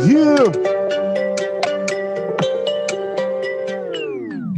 Yeah.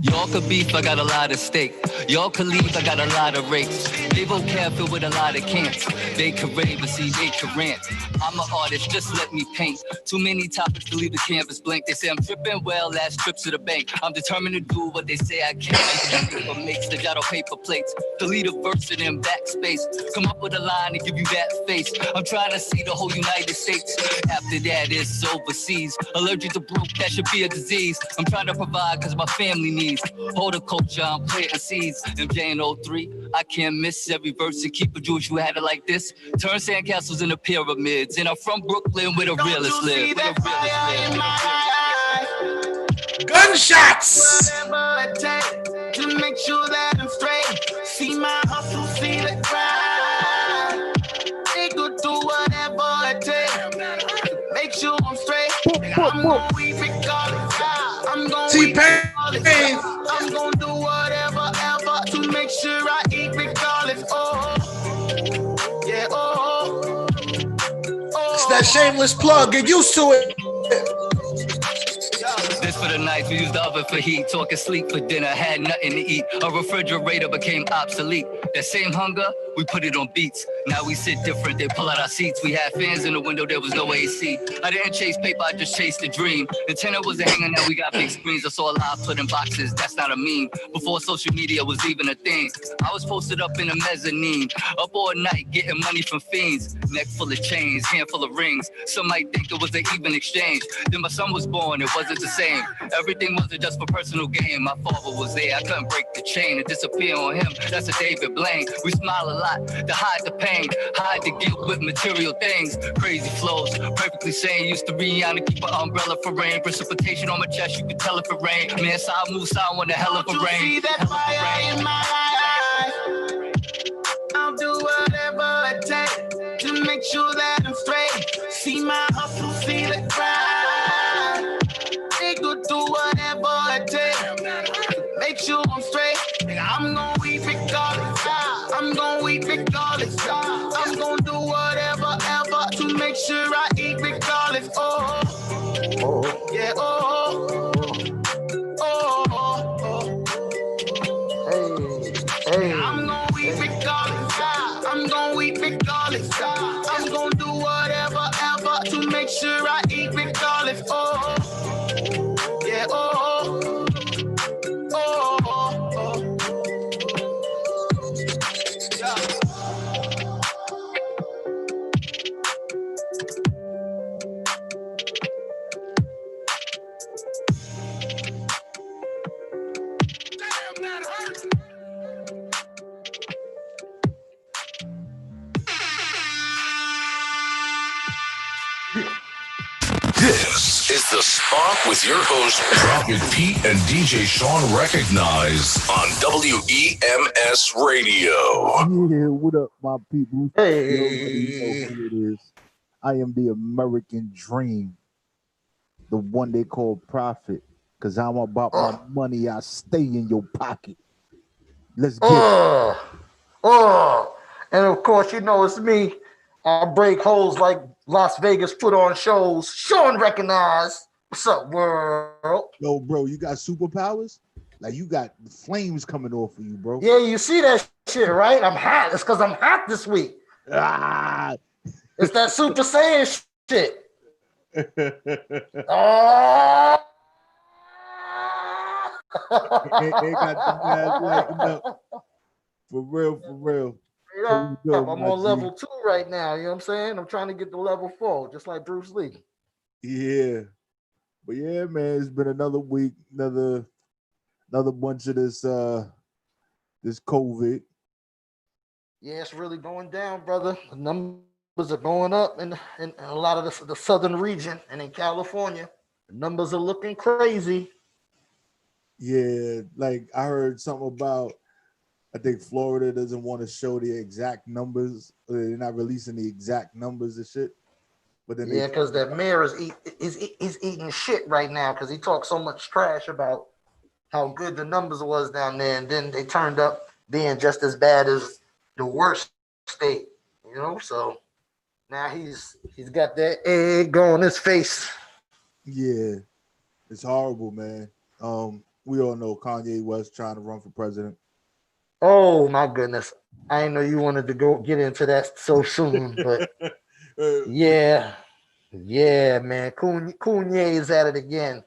Y'all could beef, I got a lot of steak. Y'all could leave, I got a lot of rakes. They vocab filled with a lot of camps. They could rave, but see, they could rant. I'm an artist, just let me paint. Too many topics to leave the canvas blank. They say I'm tripping, well, last trip to the bank. I'm determined to do what they say I can't. I use paper makes the jot on paper plates. Delete a verse and then backspace. Come up with a line and give you that face. I'm trying to see the whole United States. After that, it's overseas. Allergic to broke, that should be a disease. I'm trying to provide because my family needs. Hold the culture, I'm planting seeds. MJ in 03, I can't miss every verse and keep a Jewish who had it like this. Turn sandcastles into pyramids. And I'm from Brooklyn where the realists live. Gunshots! Whatever it takes to make sure that I'm straight. See my hustle, see the grind. They could do whatever it takes to make sure I'm straight. I'm gonna weep regardless. I'm gonna weep regardless. I'm gonna do whatever ever to make sure I eat regardless. Oh, yeah, oh. It's that shameless plug. Get used to it. This for the nights we used the oven for heat. Talking sleep for dinner, had nothing to eat. A refrigerator became obsolete. That same hunger, we put it on beats. Now we sit different, they pull out our seats. We had fans in the window, there was no AC. I didn't chase paper, I just chased a dream. The tenor was a hanger, now we got big screens. I saw a lot put in boxes, that's not a meme. Before social media was even a thing, I was posted up in a mezzanine. Up all night, getting money from fiends. Neck full of chains, handful of rings. Some might think it was an even exchange. Then my son was born, it wasn't the same. Everything wasn't just for personal gain. My father was there, I couldn't break the chain. To disappear on him, that's a David Blaine. We smile a lot to hide the pain, hide the guilt with material things. Crazy flows, perfectly sane. Used to be on to keep an umbrella for rain. Precipitation on my chest, you could tell if it rain. Man, side move, side want a hell of a rain. See that fire in my eyes. I'll do whatever it takes to make sure that I'm straight. See my hustle, see the grind. They could do whatever it takes to make sure I'm straight. I'm gonna weep regardless. I'm gonna weep regardless. I'm gonna do whatever ever to make sure I eat regardless. Oh, yeah, oh, oh. Hey. I'm gonna weep regardless. I'm gonna weep regardless. I'm gonna do whatever ever to make sure I eat regardless. Oh, yeah, oh, oh. This is The Spot with your host, Prophet Pete and DJ Shawn Recognize on WEMS Radio. Yeah, what up, my people? Hey. You already know who it is. I am the American Dream, the one they call Prophet, because I'm about my money. I stay in your pocket. Let's get it. And of course, you know it's me. I break holes like Las Vegas put on shows. Shawn Recognize. What's up, world? Yo, bro, you got superpowers? Like you got flames coming off of you, bro. Yeah, you see that shit, right? I'm hot. It's because I'm hot this week. Ah. It's that Super Saiyan shit. Oh. Ain't got the ass lighting up. For real. Yeah, I'm on level 2 right now. You know what I'm saying? I'm trying to get to level 4, just like Bruce Lee. Yeah. But yeah, man, it's been another week, another bunch of this COVID. Yeah, it's really going down, brother. The numbers are going up in a lot of the southern region and in California. The numbers are looking crazy. Yeah, like I heard something about, I think Florida doesn't want to show the exact numbers. They're not releasing the exact numbers and shit. But then yeah, because that mayor is eating shit right now because he talked so much trash about how good the numbers was down there, and then they turned up being just as bad as the worst state, you know. So now he's got that egg on his face. Yeah, it's horrible, man. We all know Kanye West trying to run for president. Oh my goodness. I didn't know you wanted to go get into that so soon, but yeah. Yeah, man. Kanye is at it again.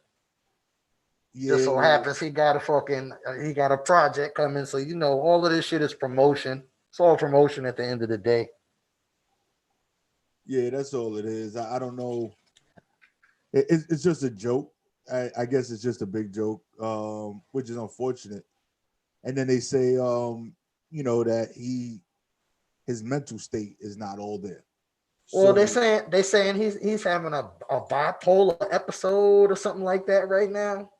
Just Yeah, so happens he got a project coming. So you know all of this shit is promotion. It's all promotion at the end of the day. yeah, that's all it is. I don't know. It's just a joke. I guess it's just a big joke, which is unfortunate. And then they say, that his mental state is not all there. Well, So they saying he's having a bipolar episode or something like that right now.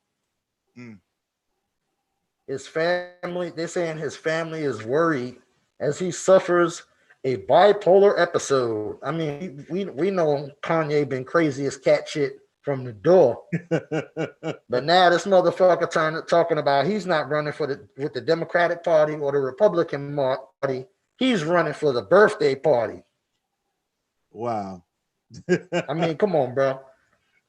mm, His family, they're saying his family is worried as he suffers a bipolar episode. I mean, we know Kanye been crazy as cat shit from the door. But now this motherfucker talking about he's not running for the Democratic Party or the Republican Party. He's running for the birthday party. wow. I mean, come on, bro.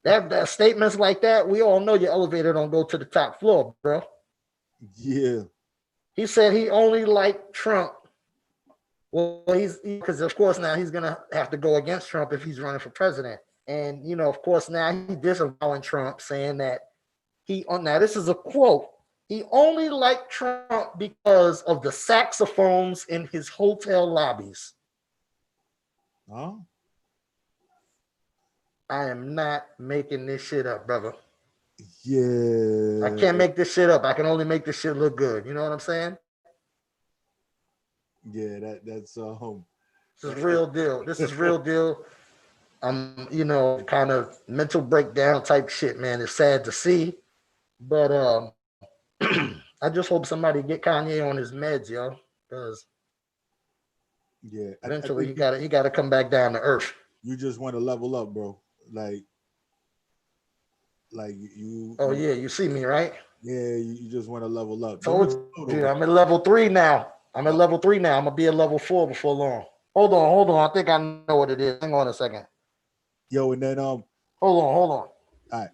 That statements like that, we all know your elevator don't go to the top floor, bro. Yeah. He said he only liked Trump. Well, he's because of course now he's gonna have to go against Trump if he's running for president. And of course now he disavowing Trump, saying that now this is a quote. He only liked Trump because of the saxophones in his hotel lobbies. Huh? I am not making this shit up, brother. Yeah. I can't make this shit up. I can only make this shit look good. You know what I'm saying? Yeah, that's This is real deal. This is real deal. I'm, kind of mental breakdown type shit, man. It's sad to see. But I just hope somebody get Kanye on his meds, yo. Because yeah. I eventually think he gotta come back down to earth. you just want to level up, bro. Like you, Oh yeah, you see me, right? yeah, you just want to level up. Don't Told be you, slow, I'm at level 3 now. I'm at level 3 now. I'm gonna be at level 4 before long. Hold on. I think I know what it is. Hang on a second. yo, and then Hold on. all right.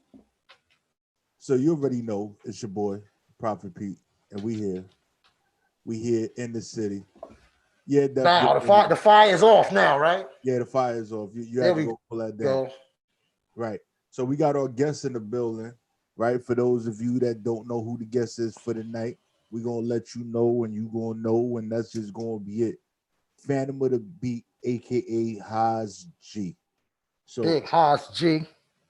So you already know it's your boy, Prophet Pete, and we here in the city. Yeah, Now the fire is off now, right? yeah, the fire is off. You There had to we go pull that down. go. Right. So we got our guests in the building, right? For those of you that don't know who the guest is for the night, we're gonna let you know and you gonna know, and that's just gonna be it. Phantom of the Beat, a.k.a. Haas G. So Big Haas G.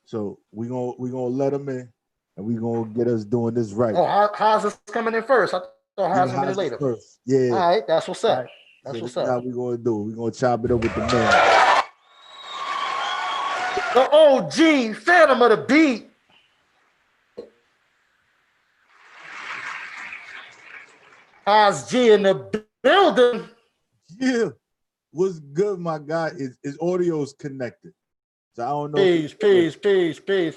so we gonna let him in and we gonna get us doing this right. Oh, Haas is coming in first. I thought Haas Yeah, coming in Haas is later. first. Yeah. All right, that's what's All up. right. That's So this what's is how up. we gonna do it. We're gonna chop it up with the man. The OG Phantom of the Beat. Haas G in the building. Yeah. What's good, my guy? His audio's connected. So I don't know. Peace.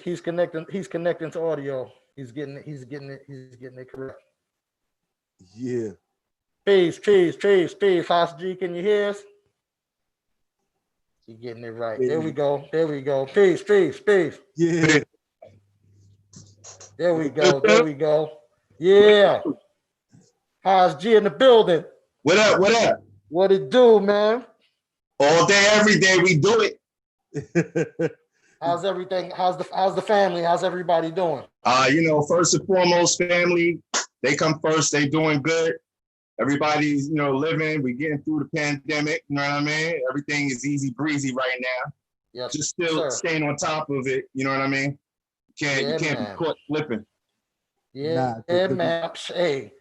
He's connecting to audio. He's getting it correct. Yeah. Peace. Haas G, can you hear us? He's getting it right. There we go. Peace. Yeah. There we go. Yeah. Haas G in the building. What up? What it do, man? All day, every day, we do it. How's everything? How's the family? How's everybody doing? First and foremost, family, they come first. They doing good. Everybody's, living. We getting through the pandemic. You know what I mean? Everything is easy breezy right now. Yes, just still staying on top of it. You know what I mean? You can't be caught slipping. Yeah, man. Hey,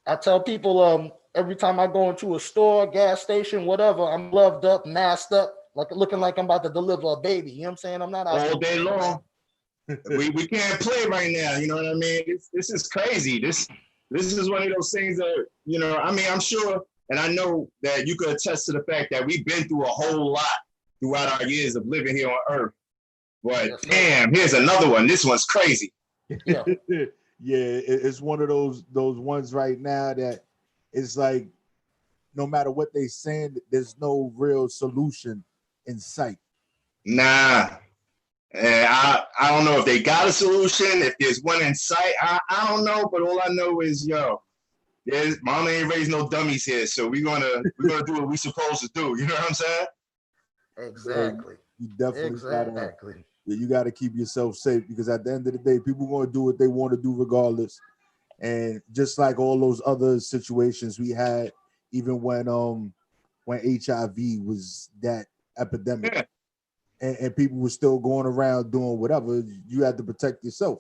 I tell people every time I go into a store, gas station, whatever, I'm gloved up, masked up, looking like I'm about to deliver a baby. You know what I'm saying? I'm not out all day long. we can't play right now. You know what I mean? This is crazy. This is one of those things that, I'm sure, and I know that you could attest to the fact that we've been through a whole lot throughout our years of living here on Earth. But yes, damn, here's another one. This one's crazy. Yeah. Yeah, it's one of those ones right now that it's like no matter what they saying, there's no real solution in sight. Nah. And I don't know if they got a solution, if there's one in sight. I don't know, but all I know is, mama ain't raised no dummies here, so we're gonna do what we supposed to do. You know what I'm saying? Exactly. You definitely exactly. you gotta keep yourself safe, because at the end of the day, people gonna do what they want to do regardless. And just like all those other situations we had, even when HIV was that epidemic, Yeah. and people were still going around doing whatever, you had to protect yourself.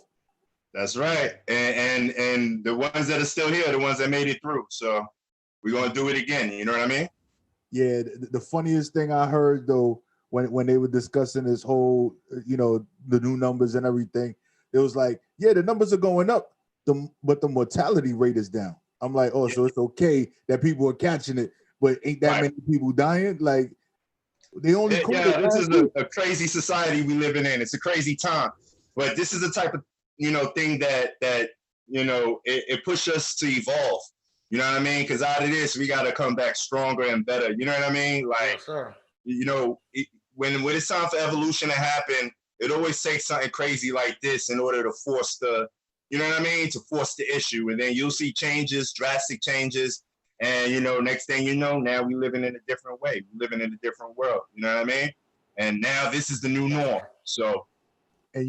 That's right. And the ones that are still here, the ones that made it through. So we're gonna do it again. You know what I mean? Yeah. The funniest thing I heard though, when they were discussing this whole, the new numbers and everything, it was like, yeah, the numbers are going up, but the mortality rate is down. I'm like, oh, so it's okay that people are catching it, but ain't that many people dying? Like, they only this is a crazy society we living in. It's a crazy time, but this is the type of thing that it pushed us to evolve. You know what I mean? Because out of this, we got to come back stronger and better. You know what I mean? Like, Yes, sir. When it's time for evolution to happen, it always takes something crazy like this in order to force the, you know what I mean, to force the issue, and then you'll see changes, drastic changes. And, next thing you know, now we're living in a different way. We're living in a different world. You know what I mean? And now this is the new norm. So. And,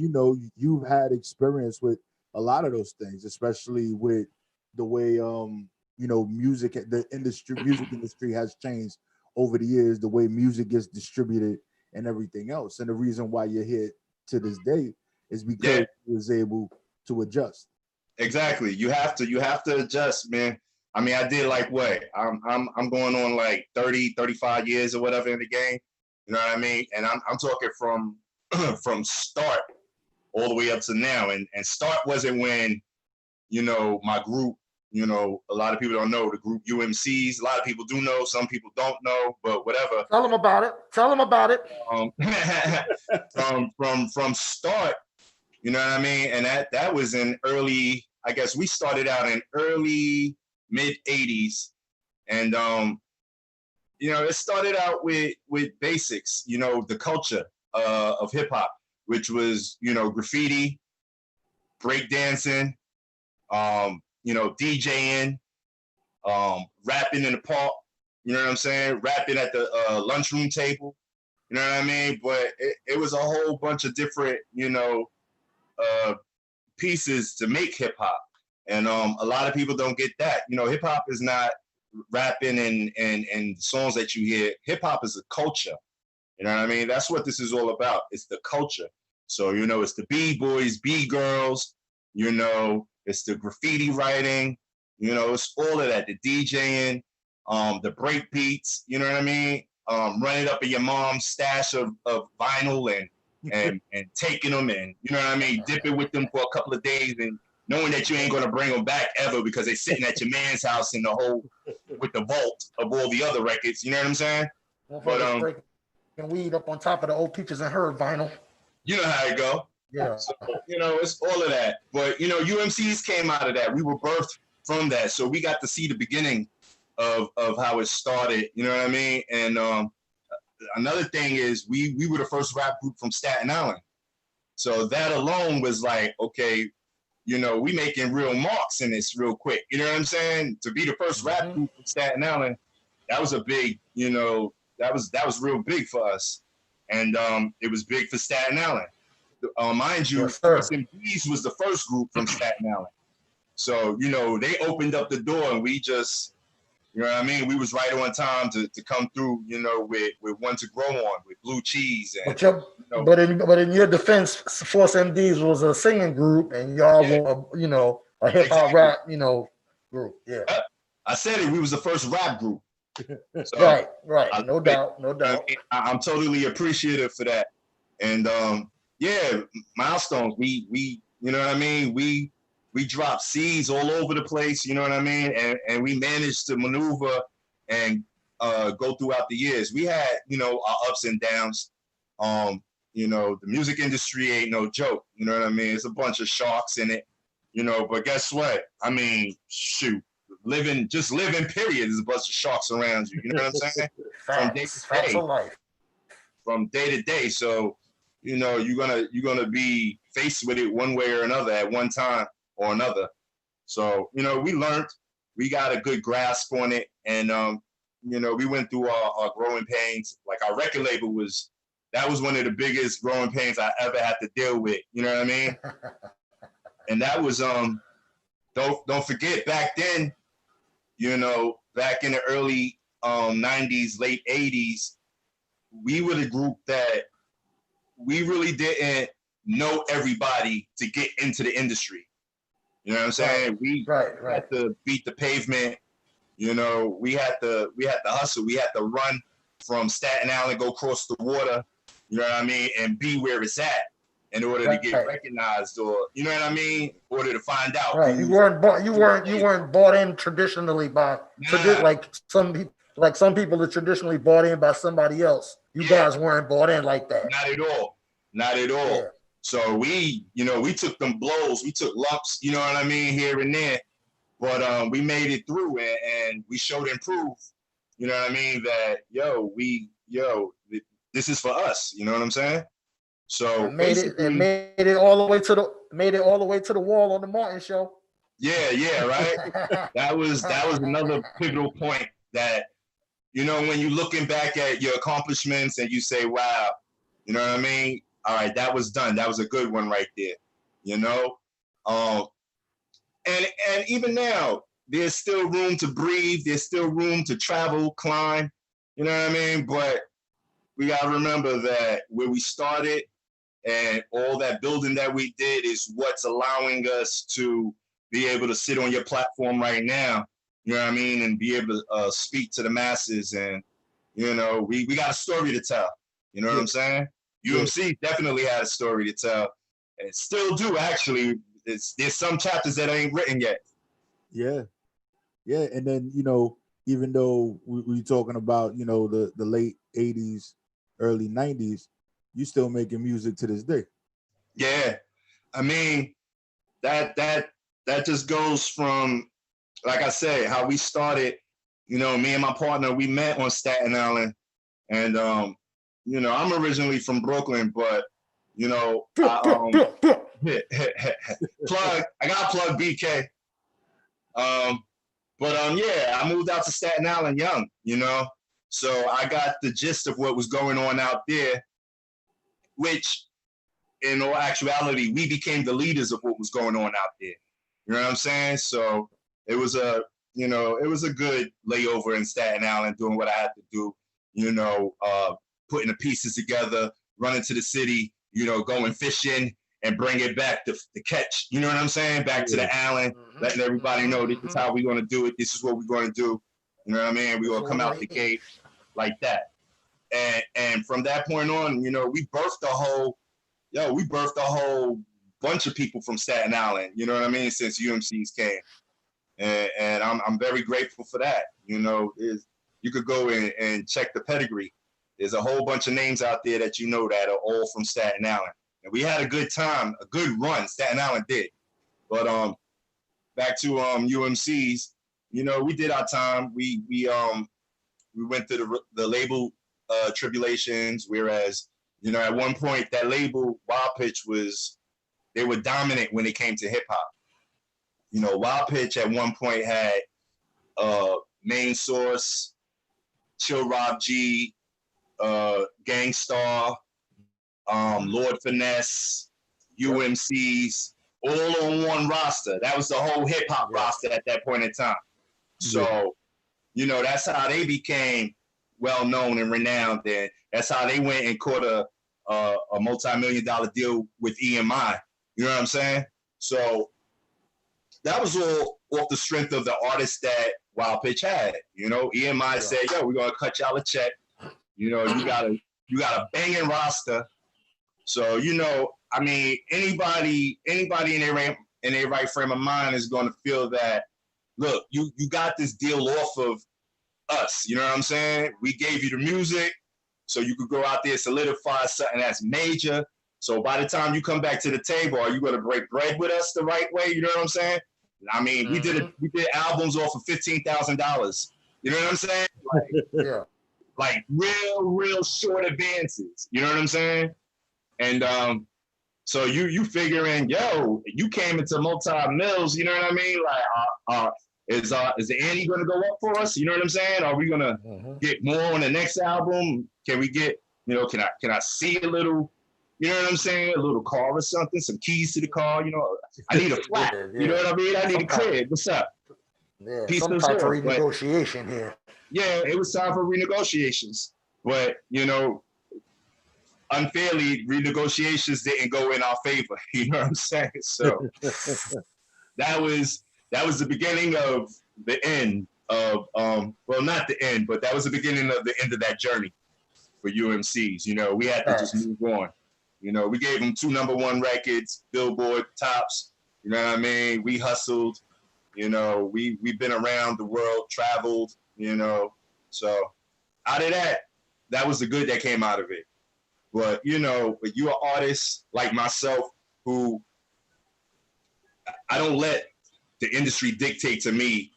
you've had experience with a lot of those things, especially with the way, music industry has changed over the years, the way music gets distributed and everything else. And the reason why you're here to this day is because you was able to adjust. Exactly. You have to adjust, man. I mean, I did like what? I'm going on like 30, 35 years or whatever in the game. You know what I mean? And I'm talking from from start all the way up to now. And start wasn't when, my group, a lot of people don't know the group UMCs. A lot of people do know, some people don't know, but whatever. Tell them about it. From start, you know what I mean? And that was in early, I guess we started out in early mid 80s. And it started out with basics, the culture of hip hop, which was, graffiti, breakdancing, DJing, rapping in the park, you know what I'm saying? Rapping at the lunchroom table, you know what I mean? But it was a whole bunch of different, pieces to make hip hop. And a lot of people don't get that. Hip hop is not rapping and songs that you hear. Hip hop is a culture. You know what I mean? That's what this is all about. It's the culture. So, it's the B-boys, B-girls, it's the graffiti writing, it's all of that, the DJing, the break beats, you know what I mean? Running up in your mom's stash of vinyl and taking them and, you know what I mean, dipping with them for a couple of days and knowing that you ain't going to bring them back ever because they're sitting at your man's house in the hole with the vault of all the other records, you know what I'm saying? But and weed up on top of the old Peaches and Herb vinyl. You know how it go. Yeah. So, it's all of that. But, UMCs came out of that. We were birthed from that. So we got to see the beginning of how it started. You know what I mean? And another thing is we were the first rap group from Staten Island. So that alone was like, okay, we making real marks in this real quick. You know what I'm saying? To be the first rap group from Staten Island, that was a big, that was real big for us. And it was big for Staten Island. Mind you, SMDs was the first group from Staten Island. So, they opened up the door and we just, you know what I mean? We was right on time to come through, with One to Grow On, with Blue Cheese. And, but in your defense, Force MDs was a singing group and y'all were, a hip hop rap, group. Yeah. I said it, we was the first rap group. So, right. No doubt. I'm totally appreciative for that. And milestones. We you know what I mean? We dropped seeds all over the place, you know what I mean? And we managed to maneuver and go throughout the years. We had, our ups and downs. The music industry ain't no joke, you know what I mean? It's a bunch of sharks in it, but guess what? I mean, shoot. Living period is a bunch of sharks around you. You know what I'm saying? Facts of life. From day to day. So, you know, you're gonna be faced with it one way or another at one time or another. So, you know, we learned, we got a good grasp on it, and you know, we went through our growing pains. Like our record label that was one of the biggest growing pains I ever had to deal with. You know what I mean? And that was don't forget back then, you know, back in the early 90s, late 80s, we were the group that we really didn't know everybody to get into the industry. You know what I'm saying? We had to beat the pavement. You know, we had to hustle. We had to run from Staten Island, go across the water. You know what I mean, and be where it's at in order to get recognized, or you know what I mean, in order to find out. Right. You weren't bought in traditionally by like some people are traditionally bought in by somebody else. You guys weren't bought in like that. Not at all. Not at all. Yeah. So we took them blows, we took lumps, you know what I mean, here and there. But we made it through, and we showed and proved, you know what I mean, that this is for us, you know what I'm saying? So made it all the way to the wall on the Martin show. Yeah, right. that was another pivotal point that, you know, when you're looking back at your accomplishments and you say, wow, you know what I mean? All right, that was done. That was a good one right there, you know? And even now, there's still room to breathe. There's still room to travel, climb, you know what I mean? But we got to remember that where we started and all that building that we did is what's allowing us to be able to sit on your platform right now, you know what I mean, and be able to speak to the masses. And, you know, we got a story to tell, you know what I'm saying? UMC definitely had a story to tell, and still do, actually. There's some chapters that ain't written yet. Yeah. And then, you know, even though we're talking about, you know, the late 80s, early 90s, you still making music to this day. Yeah. I mean, that just goes from, like I said, how we started, you know, me and my partner, we met on Staten Island. And, you know, I'm originally from Brooklyn, but, you know, I got plug BK. Yeah, I moved out to Staten Island young, you know, so I got the gist of what was going on out there, which in all actuality, we became the leaders of what was going on out there. You know what I'm saying? So it was a good layover in Staten Island, doing what I had to do, you know, putting the pieces together, running to the city, you know, going fishing and bring it back to catch, you know what I'm saying? Back to the island, letting everybody know this is how we're going to do it. This is what we're going to do. You know what I mean? We're going to come out the gate like that. And from that point on, you know, we birthed a whole bunch of people from Staten Island, you know what I mean, since UMCs came. And I'm very grateful for that. You know, you could go and check the pedigree. There's a whole bunch of names out there that you know that are all from Staten Island. And we had a good time, a good run, Staten Island did. But back to UMCs, you know, we did our time. We went through the label tribulations, whereas, you know, at one point that label Wild Pitch they were dominant when it came to hip hop. You know, Wild Pitch at one point had Main Source, Chill Rob G, Gangstar, Lord Finesse, UMCs, all on one roster. That was the whole hip hop roster at that point in time. So, you know, that's how they became well known and renowned. And that's how they went and caught a multi-million-dollar deal with EMI. You know what I'm saying? So that was all off the strength of the artists that Wild Pitch had. You know, EMI said, "Yo, we're gonna cut y'all a check. You know, you got a banging roster." So, you know, I mean, anybody in their right frame of mind is going to feel that, look, you got this deal off of us. You know what I'm saying? We gave you the music so you could go out there, solidify something that's major. So by the time you come back to the table, are you going to break bread with us the right way? You know what I'm saying? I mean, we did albums off of $15,000. You know what I'm saying? Like, like real short advances. You know what I'm saying? And so you figuring, yo, you came into multi-mills, you know what I mean? Like, is the Annie gonna go up for us? You know what I'm saying? Are we gonna get more on the next album? Can we get, can I see a little, you know what I'm saying? A little car or something, some keys to the car, I need a flat. Yeah. You know what I mean? I need a crib. What's up? Yeah, Peace some type of renegotiation here. Yeah, it was time for renegotiations. But, unfairly, renegotiations didn't go in our favor. You know what I'm saying? So that was the beginning of the end of well, not the end, but that was the beginning of the end of that journey for UMCs. We had to just move on. We gave them 2 #1 records, Billboard tops. You know what I mean? We hustled. We've been around the world, traveled. So out of that was the good that came out of it. But when you're an artist like myself, who I don't let the industry dictate to me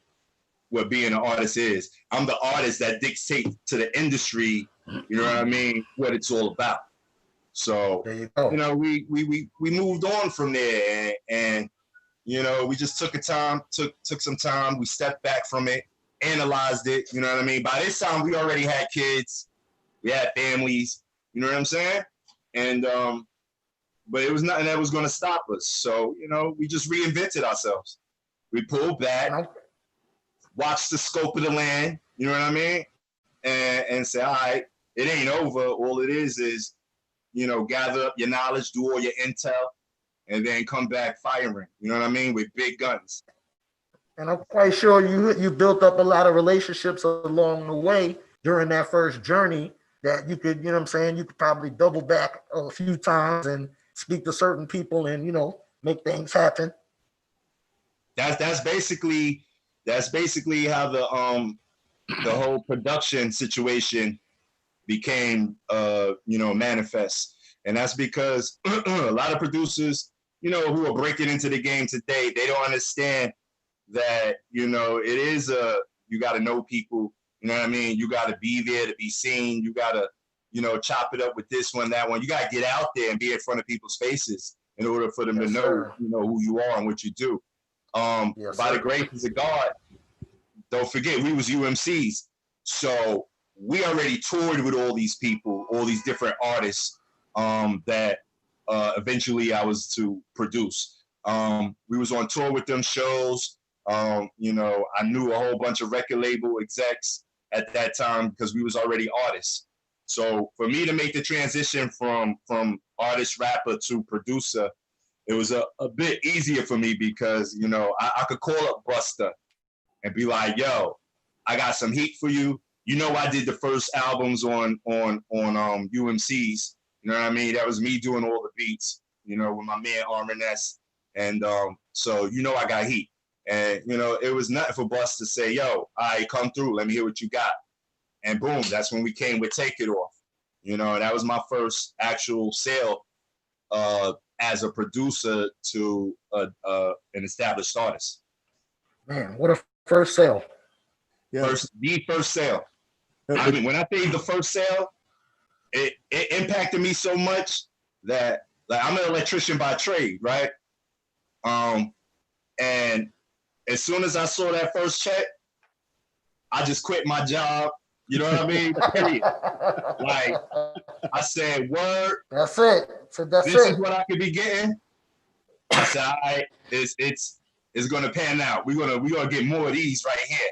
what being an artist is. I'm the artist that dictates to the industry, you know what I mean, what it's all about. So, we moved on from there and we just took some time. We stepped back from it, analyzed it, you know what I mean? By this time, we already had kids. We had families, you know what I'm saying? And, but it was nothing that was going to stop us. So, we just reinvented ourselves. We pulled back, watched the scope of the land, you know what I mean? And say, all right, it ain't over. All it is, gather up your knowledge, do all your intel, and then come back firing, you know what I mean, with big guns. And I'm quite sure you built up a lot of relationships along the way during that first journey that you could, you could probably double back a few times and speak to certain people and, make things happen. That's basically how the whole production situation became manifest. And that's because a lot of producers, who are breaking into the game today, they don't understand that, it is you got to know people, you know what I mean? You got to be there to be seen. You got to, chop it up with this one, that one. You got to get out there and be in front of people's faces in order for them to know, who you are and what you do. By the grace of God, don't forget, we was UMCs. So we already toured with all these people, all these different artists that eventually I was to produce. We was on tour with them shows. I knew a whole bunch of record label execs at that time because we was already artists. So for me to make the transition from artist rapper to producer, it was a bit easier for me because, I could call up Busta and be like, yo, I got some heat for you. I did the first albums on UMCs. You know what I mean? That was me doing all the beats, with my man R&S. And so, I got heat. And, it was nothing for Busta to say, yo, all right, come through. Let me hear what you got. And boom, that's when we came with Take It Off. That was my first actual sale as a producer to an established artist. Man, what a first sale. Yeah. The first sale. I mean, when I say the first sale, it impacted me so much that, like, I'm an electrician by trade, right? And as soon as I saw that first check, I just quit my job. You know what I mean? Period. Like, I said, word. That's it. So this is what I could be getting. I said, all right, it's gonna pan out. We're gonna get more of these right here.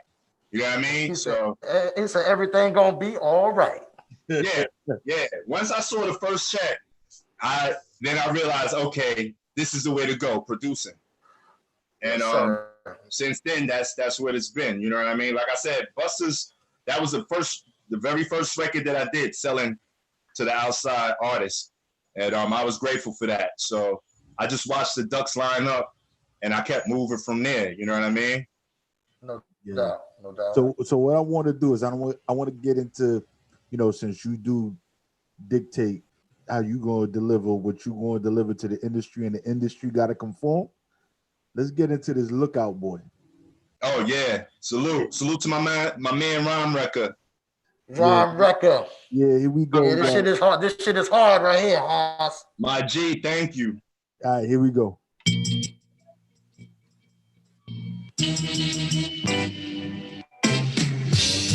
You know what I mean? It's everything gonna be all right. Yeah. Once I saw the first check, I realized, okay, this is the way to go, producing. And since then, that's what it's been. You know what I mean? Like I said, Busta's, that was the very first record that I did selling to the outside artists. And I was grateful for that. So I just watched the ducks line up and I kept moving from there. You know what I mean? No doubt. So what I want to do is I want to get into, since you do dictate how you going to deliver what you going to deliver to the industry and the industry got to conform. Let's get into this Lookout Boy. Oh yeah. Salute to my man Rhyme Wrecker. John Recker. Yeah, here we go. Yeah, this shit is hard. This shit is hard right here, Haas. My G, thank you. All right, here we go.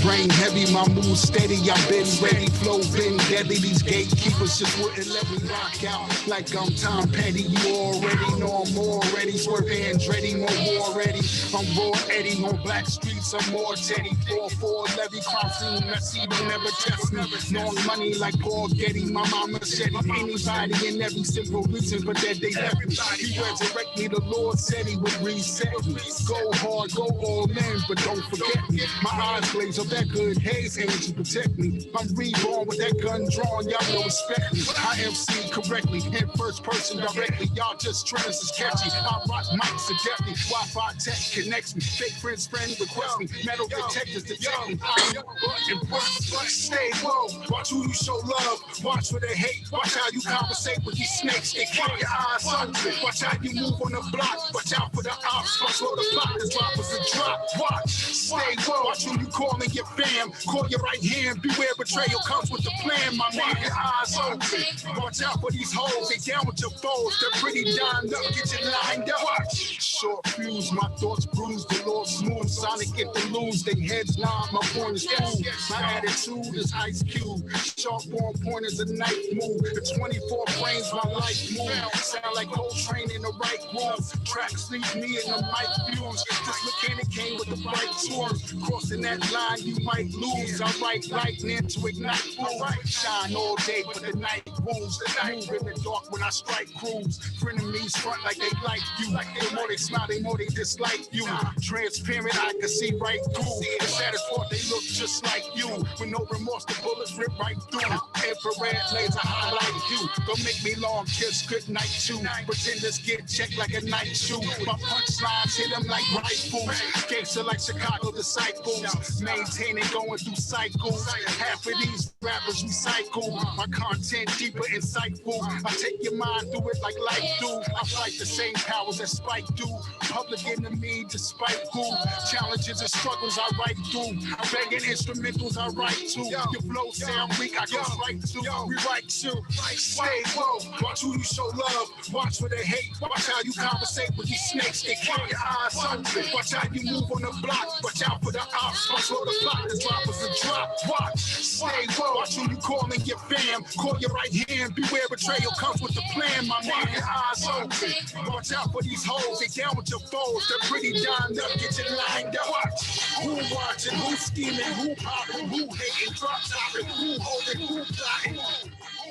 Brain heavy, my mood steady. I've been ready, flow been deadly. These gatekeepers just wouldn't let me rock out like I'm Tom Petty. You already know I'm already swerving Andretti, no more ready. I'm raw Eddie on black streets. I'm more Teddy. 4-4 levy, crime scene messy. Don't never test me. Long money like Paul Getty. My mama said anybody and every simple reason, but that they left me. He resurrect me. The Lord said he would reset me. Go hard, go all in, but don't forget me. My eyes glaze up that good haze aim to protect me. I'm reborn with that gun drawn, y'all don't respect me. I MC correctly, in first person directly. Y'all just trends is catchy. I rock mics adeptly. Wi-Fi tech connects me. Fake friends request me. Metal detectors detect me. I'm impressed. Stay low. Watch who you show love. Watch where they hate. Watch how you conversate with these snakes. They keep your eyes open. Watch how you move on the block. Watch out for the ops. Watch where the block is drop as a drop. Watch. Stay low. Watch who you calling your fam. Call your right hand. Beware betrayal comes with the plan. My man, your eyes open. Watch out for these hoes. They down with your foes. They're pretty dined up. Get you lined up. Watch. Short fuse. My thoughts bruised. The Lord smooth. Sonic get the lose. They heads nod. My point is cool. My attitude is Ice Cube. Sharp on point is a knife move. The 24 frames my life move. Sound like Coltrane in the right groove. Tracks leave me in the mic views. This mechanic came with the right tours. Crossing that line you might lose. I write lightning to ignite fools. Shine all day but the night wounds. Move in the dark when I strike crews. Frenemies front like they like you. The more they smile, the more they dislike you. Transparent, I can see right through. The saddest part, they look just like you. With no remorse, the bullets rip right through. Infrared laser highlight you. Don't make me long kiss, good night too. Pretenders get checked like a night shoe. My punchlines hit them like rifles. Gangster like Chicago disciples. Maintaining going through cycles. Half of these rappers recycle. My content deeper, insightful. I take your mind through it like life do. I fight the same powers that Spike do. Public enemy despite who. Challenges and struggles I write through. I'm begging instrumentals I write to. Your flow sound weak, I go right to. Rewrite too. Stay low. Watch who you show love. Watch where they hate. Watch how you conversate with these snakes. They keep your eyes open. Watch how you move on the block. Watch out for the ops. Watch where the block is drop as a drop. Watch. Stay low. Watch who you calling your fam. Call your right hand. Beware betrayal comes with the plan. My man, your eyes open. Watch out for these hoes. They down with your foes. They're pretty dined up. Get you lined up. Watch. Who watching? Who scheming? Who popping? Who hating? Drop topping? Who holding? Who plotting?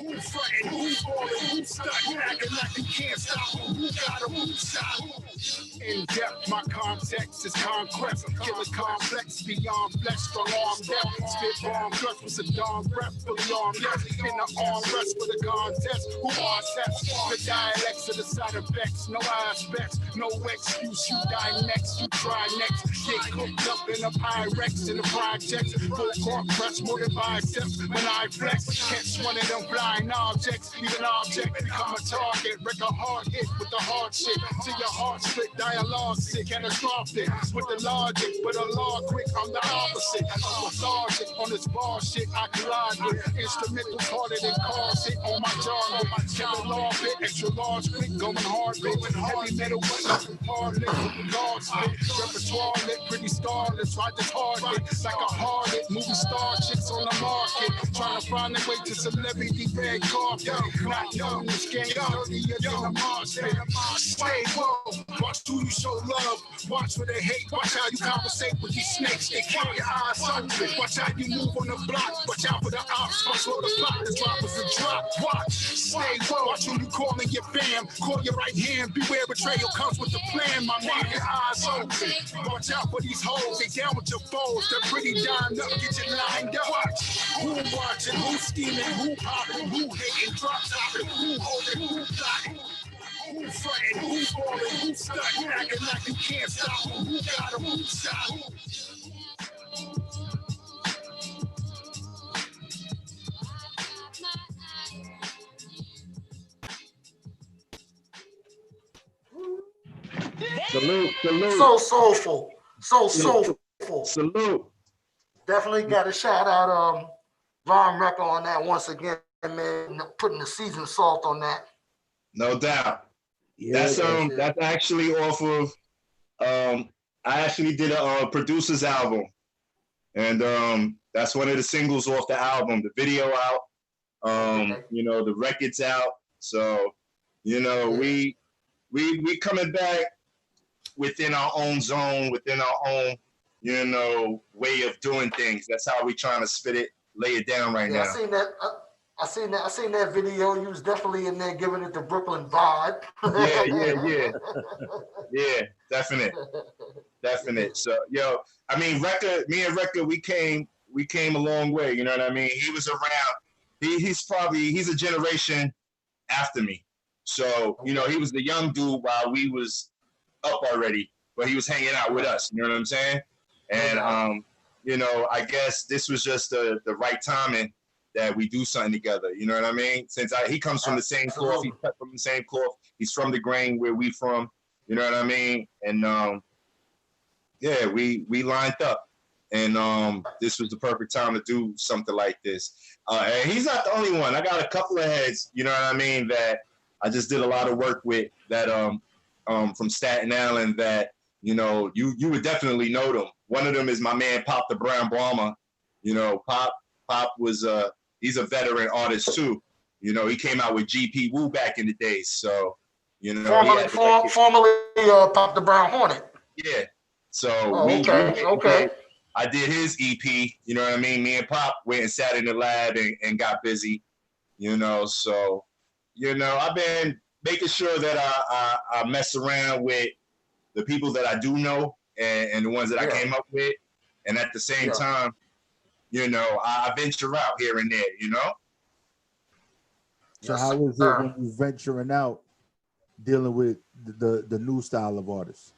Who fronting? Who falling? Who stuck? Acting like you can't stop them. Who got them? Who shot them? In depth, my context is conquest. Killer complex beyond flesh, strong arm depth. Spit bomb, thrust with a dawn breath, fully armed. Yes, in the armrest for the contest. Who are tests? The dialects of the side effects. No aspects, no excuse. You die next, you try next. Get cooked up in a Pyrex in the projects. Full court press, more than biceps. When I flex, catch one of them flying objects. Even object become a target. Wreck a hard hit with the hard shit. Till your heart split, dialogue sick, catastrophic. With the logic, but a law quick, I'm the opposite. I'm lethargic on this bar shit I collide with. Instrumentals harder than cars hit on my jargon. Kill a law bit, extra large quick, going hard bit. Heavy metal, but nothing hard lit with the guard spit. Repertoire lit, pretty starless, right this hard hit. Like a hard hit, movie star chicks on the market. Trying to find their way to celebrity red carpet. Not knowing this game dirtier than a Mars hit. Stay low, watch who you show love. Watch where they hate, watch how you conversate with these snakes. They keep your eyes open. Watch how you move on the block. Watch out for the ops. Watch where the block is drop as a drop. Watch, stay low. Watch who you calling your fam. Call your right hand. Beware betrayal comes with the plan. My man, your eyes open. Watch out for these hoes. They down with your foes. They're pretty dined up. Get you lined up. Watch who watching, who scheming, who popping, who hating, drop topping, who holding, who plotting. Who fronting, who falling, who stuck, acting like you can't stop them. Who got them, who shot them? Salute, salute. So soulful. So soulful. Salute. Definitely got to shout out Von Recker on that once again, man. Putting the seasoned salt on that. No doubt. Yeah, That's actually off of I actually did a producer's album, and that's one of the singles off the album. The video out, you know, the record's out. So, you know, we coming back within our own zone, within our own, you know, way of doing things. That's how we trying to spit it, lay it down right now. I seen that video. You was definitely in there giving it the Brooklyn vibe. Yeah, definite. So, yo, I mean, me and Recca, we came a long way. You know what I mean? He was around. He's a generation after me. So, you know, he was the young dude while we was up already, but he was hanging out with us. You know what I'm saying? And you know, I guess this was just the right timing that we do something together. You know what I mean? Since he comes from the same cloth, he's cut from the same cloth. He's from the grain where we from. You know what I mean? And yeah, we lined up, and this was the perfect time to do something like this. And he's not the only one. I got a couple of heads. You know what I mean? That I just did a lot of work with. That from Staten Island. That you know you would definitely know them. One of them is my man Pop the Brown Bomber. You know, Pop was he's a veteran artist too. You know, he came out with GP Woo back in the days. So, you know, formerly Pop the Brown Hornet. Yeah. So okay. I did his EP. You know what I mean? Me and Pop went and sat in the lab and got busy. You know, so you know I've been making sure that I mess around with the people that I do know and the ones that I came up with, and at the same time, you know, I venture out here and there, you know? So how is it when you venturing out dealing with the new style of artists?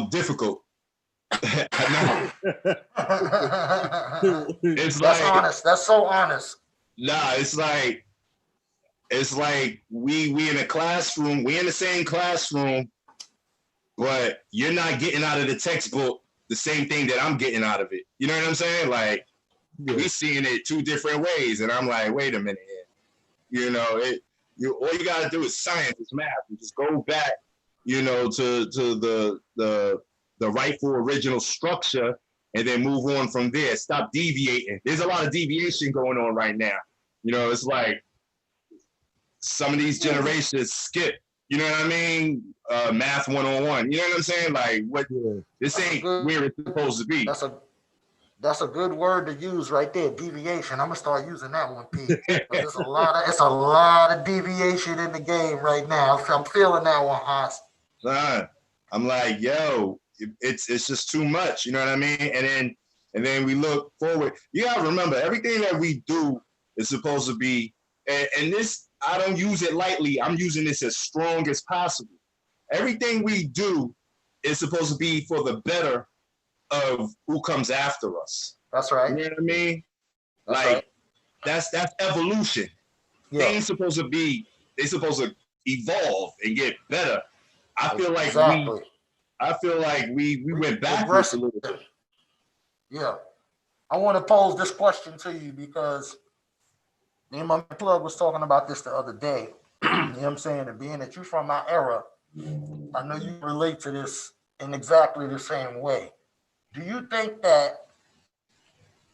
Difficult. It's that's like, honest. That's so honest. Nah, it's like we in a classroom, we in the same classroom, but you're not getting out of the textbook the same thing that I'm getting out of it. You know what I'm saying? Like we seeing it two different ways, and I'm like, wait a minute here. You know, all you gotta do is science, it's math. You just go back, you know, to the rightful original structure, and then move on from there. Stop deviating. There's a lot of deviation going on right now. You know, it's like some of these generations skip. You know what I mean? Math 101. You know what I'm saying? Like, what? This ain't where it's supposed to be. That's a good word to use right there. Deviation. I'm gonna start using that one, Pete. It's a lot of deviation in the game right now. I'm feeling that one, Haas. I'm like, yo, it's just too much. You know what I mean? And then we look forward. You gotta remember, everything that we do is supposed to be, and this, I don't use it lightly. I'm using this as strong as possible. Everything we do is supposed to be for the better of who comes after us. That's right. You know what I mean? That's evolution. Yeah. Things supposed to evolve and get better. I feel like we went backwards a little bit. Yeah. I want to pose this question to you because me and my plug was talking about this the other day. You know what I'm saying? And being that you're from my era, I know you relate to this in exactly the same way. Do you think that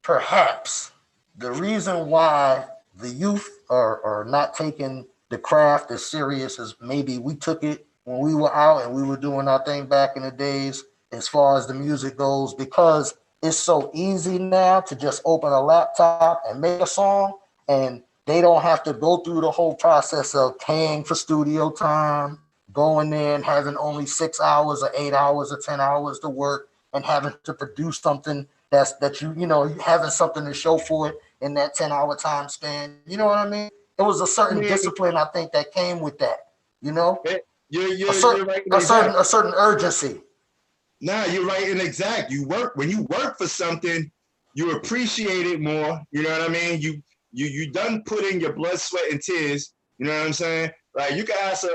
perhaps the reason why the youth are not taking the craft as serious as maybe we took it when we were out and we were doing our thing back in the days as far as the music goes, because it's so easy now to just open a laptop and make a song, and they don't have to go through the whole process of paying for studio time, going in, having only 6 hours or 8 hours or 10 hours to work, and having to produce something that you know, having something to show for it in that 10-hour time span. You know what I mean? It was a certain discipline, I think, that came with that. You know, you're right. A certain urgency. Nah, you're right and exact. When you work for something, you appreciate it more. You know what I mean? You done put in your blood, sweat, and tears. You know what I'm saying? Like you could ask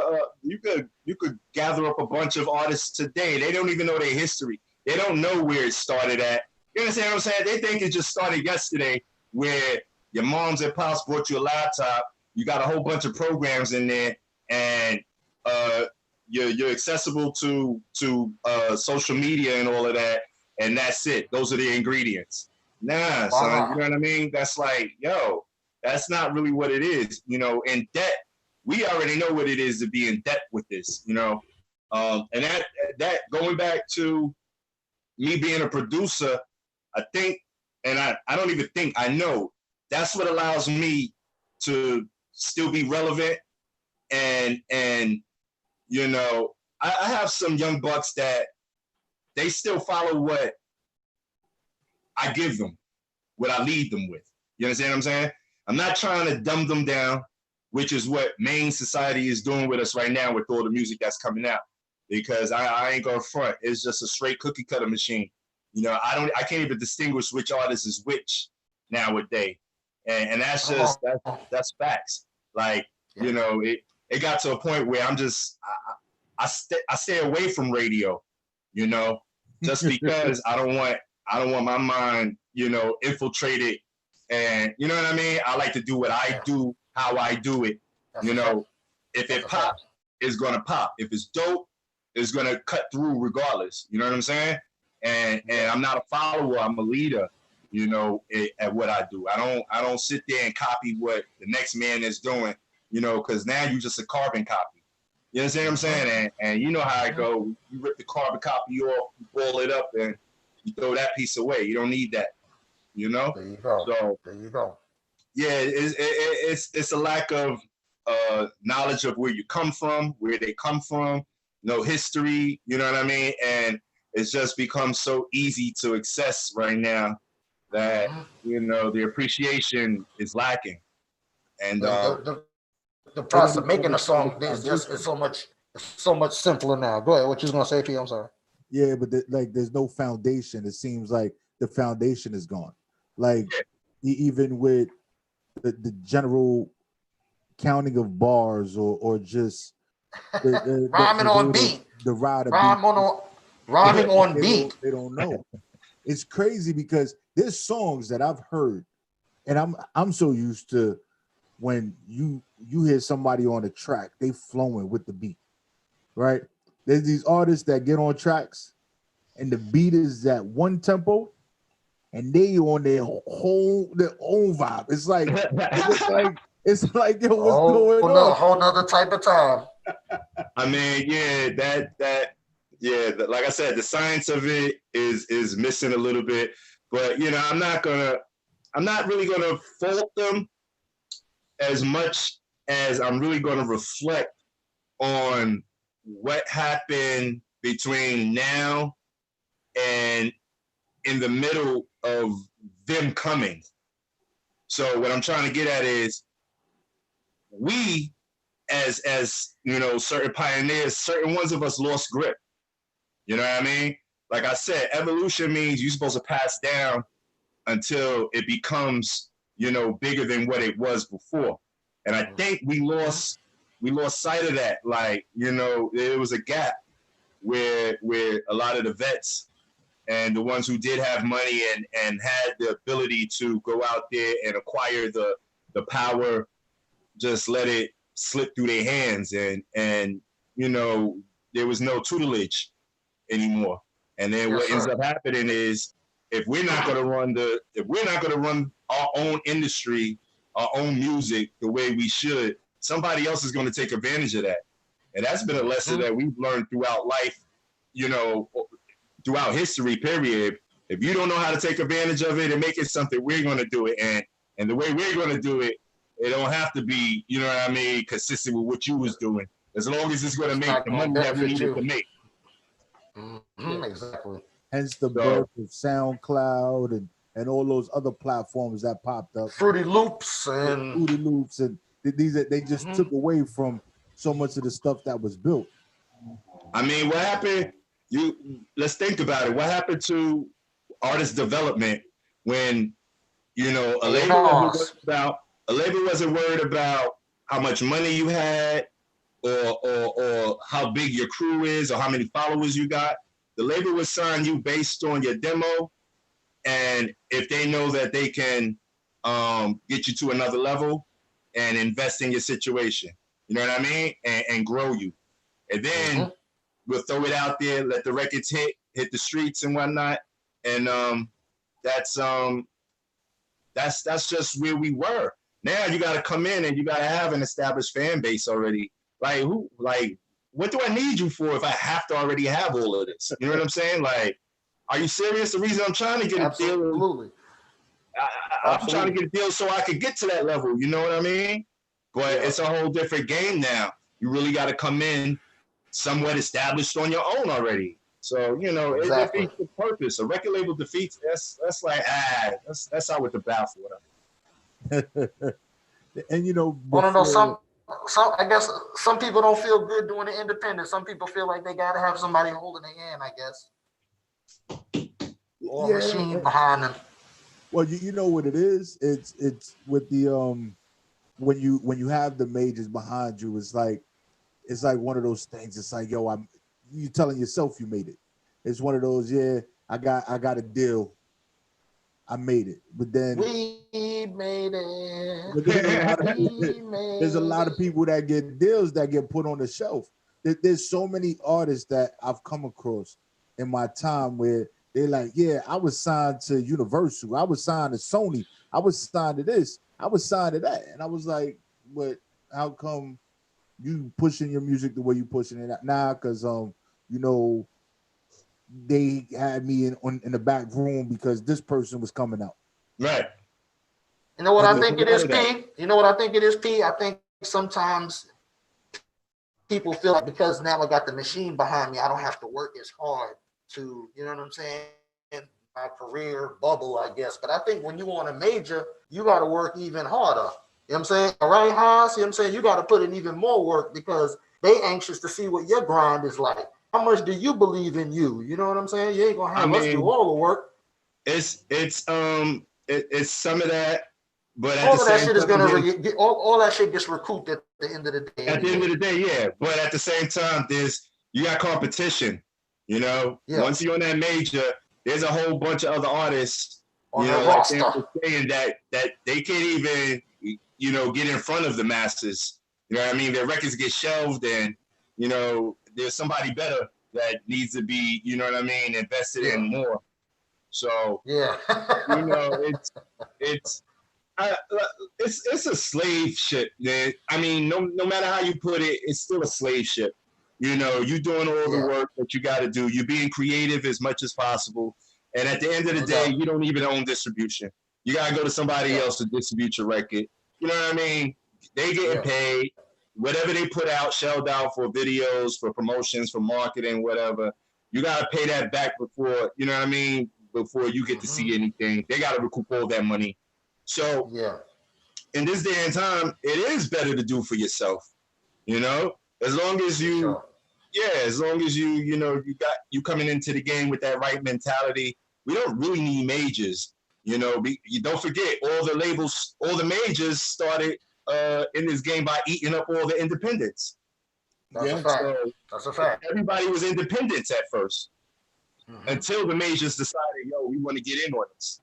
you could gather up a bunch of artists today. They don't even know their history. They don't know where it started at. You understand what I'm saying? They think it just started yesterday, where your moms and pops brought you a laptop. You got a whole bunch of programs in there, and you're accessible to social media and all of that, and that's it. Those are the ingredients. Nah, son, you know what I mean? That's like, yo, that's not really what it is. You know, in debt, we already know what it is to be in debt with this. You know, and that going back to me being a producer, I think, and I don't even think, I know that's what allows me to still be relevant. And you know, I have some young bucks that they still follow what I give them, what I lead them with. You understand what I'm saying? I'm not trying to dumb them down, which is what main society is doing with us right now with all the music that's coming out. Because I ain't gonna front. It's just a straight cookie cutter machine. You know, I can't even distinguish which artist is which nowadays. And that's just, that's facts. Like, you know, it got to a point where I'm just, I stay away from radio, you know, just because I don't want my mind, you know, infiltrated. And you know what I mean? I like to do what I do, how I do it. You know, if it pops, it's gonna pop. If it's dope, it's gonna cut through regardless. You know what I'm saying? And I'm not a follower, I'm a leader, you know, at what I do. I don't sit there and copy what the next man is doing, you know, because now you just a carbon copy. You understand what I'm saying? And you know how it go. You rip the carbon copy off, you boil it up, and you throw that piece away. You don't need that, you know? There you go. So, there you go. Yeah, it's a lack of knowledge of where you come from, where they come from, no history, you know what I mean? And it's just become so easy to access right now that, you know, the appreciation is lacking. And the process of making a song is just it's so much simpler now. Go ahead. What you was gonna say, P? I'm sorry. Yeah, but there's no foundation. It seems like the foundation is gone. Like even with the general counting of bars or just rhyming on beat, rhyming on beat. They don't know. It's crazy because there's songs that I've heard, and I'm so used to when you hear somebody on a track, they flowing with the beat, right? There's these artists that get on tracks, and the beat is at one tempo, and they on their own vibe. It's like yo, what's going on? A whole nother type of time. I mean, like I said, the science of it is missing a little bit. But you know, I'm not really gonna fault them as much as I'm really gonna reflect on what happened between now and in the middle of them coming. So what I'm trying to get at is we as you know, certain pioneers, certain ones of us lost grip. You know what I mean? Like I said, evolution means you're supposed to pass down until it becomes, you know, bigger than what it was before. And I think we lost sight of that. Like, you know, there was a gap where a lot of the vets and the ones who did have money and had the ability to go out there and acquire the power, just let it slip through their hands. And you know, there was no tutelage anymore. And then what ends up happening is if we're not gonna run our own industry, our own music the way we should, somebody else is gonna take advantage of that. And that's been a lesson that we've learned throughout life, you know, throughout history, period. If you don't know how to take advantage of it and make it something, we're gonna do it. And the way we're gonna do it, it don't have to be, you know what I mean, consistent with what you was doing. As long as it's gonna make the money that we needed to make. Exactly. Hence the birth of SoundCloud and all those other platforms that popped up. Fruity Loops and these they just took away from so much of the stuff that was built. I mean, what happened? Let's think about it. What happened to artist development when, you know, a label wasn't worried about how much money you had or how big your crew is or how many followers you got. The label would sign you based on your demo And if they know that they can get you to another level and invest in your situation, you know what I mean, and grow you, and then we'll throw it out there, let the records hit the streets and whatnot, and that's just where we were. Now you got to come in and you got to have an established fan base already. Like what do I need you for if I have to already have all of this? You know what I'm saying? Like, are you serious? The reason I'm trying to get a deal, I'm trying to get a deal so I could get to that level. You know what I mean? But it's a whole different game now. You really got to come in somewhat established on your own already. So, you know, it defeats the purpose. A record label defeats, that's like, that's out with the bathwater. And, you know, before, I don't know, I guess some people don't feel good doing it independent. Some people feel like they got to have somebody holding their hand, I guess. Or a machine behind them. Well, you know what it is? It's with the when you have the majors behind you, it's like one of those things. It's like, yo, you telling yourself you made it. It's one of those, I got a deal. I made it. But then we made it. But there's a lot of people that get deals that get put on the shelf. There's so many artists that I've come across in my time where they're like, I was signed to Universal. I was signed to Sony. I was signed to this. I was signed to that. And I was like, but how come you pushing your music the way you pushing it? Nah, because you know, they had me in the back room because this person was coming out. Right. You know what I think it is, P? You know what I think it is, P? I think sometimes people feel like because now I got the machine behind me, I don't have to work as hard to, you know what I'm saying? My career bubble, I guess. But I think when you want a major, you got to work even harder. You know what I'm saying? All right, Haas? You know what I'm saying? You got to put in even more work because they anxious to see what your grind is like. How much do you believe in you? You know what I'm saying? You ain't gonna have us do all the work. It's some of that, but all of that shit is gonna all that shit gets recouped at the end of the day. At the end of the day, yeah. But at the same time, you got competition. You know, once you're on that major, there's a whole bunch of other artists, on the roster, saying that they can't even, you know, get in front of the masses. You know what I mean? Their records get shelved, and you know, there's somebody better that needs to be, you know what I mean, invested in more. So you know, it's a slave ship. I mean, no matter how you put it, it's still a slave ship. You know, you doing all the work that you got to do. You're being creative as much as possible, and at the end of the day, you don't even own distribution. You got to go to somebody else to distribute your record. You know what I mean? They getting paid. Whatever they put out, shelled out for videos, for promotions, for marketing, whatever, you got to pay that back before, you know what I mean, before you get to see anything. They got to recoup all that money. So in this day and time, it is better to do for yourself, you know, as long as you, as long as you know, you coming into the game with that right mentality. We don't really need majors, you know, you don't forget all the labels, all the majors started in this game by eating up all the independents. That's a fact. So that's a fact. Everybody was independents at first until the majors decided, yo, we want to get in on this.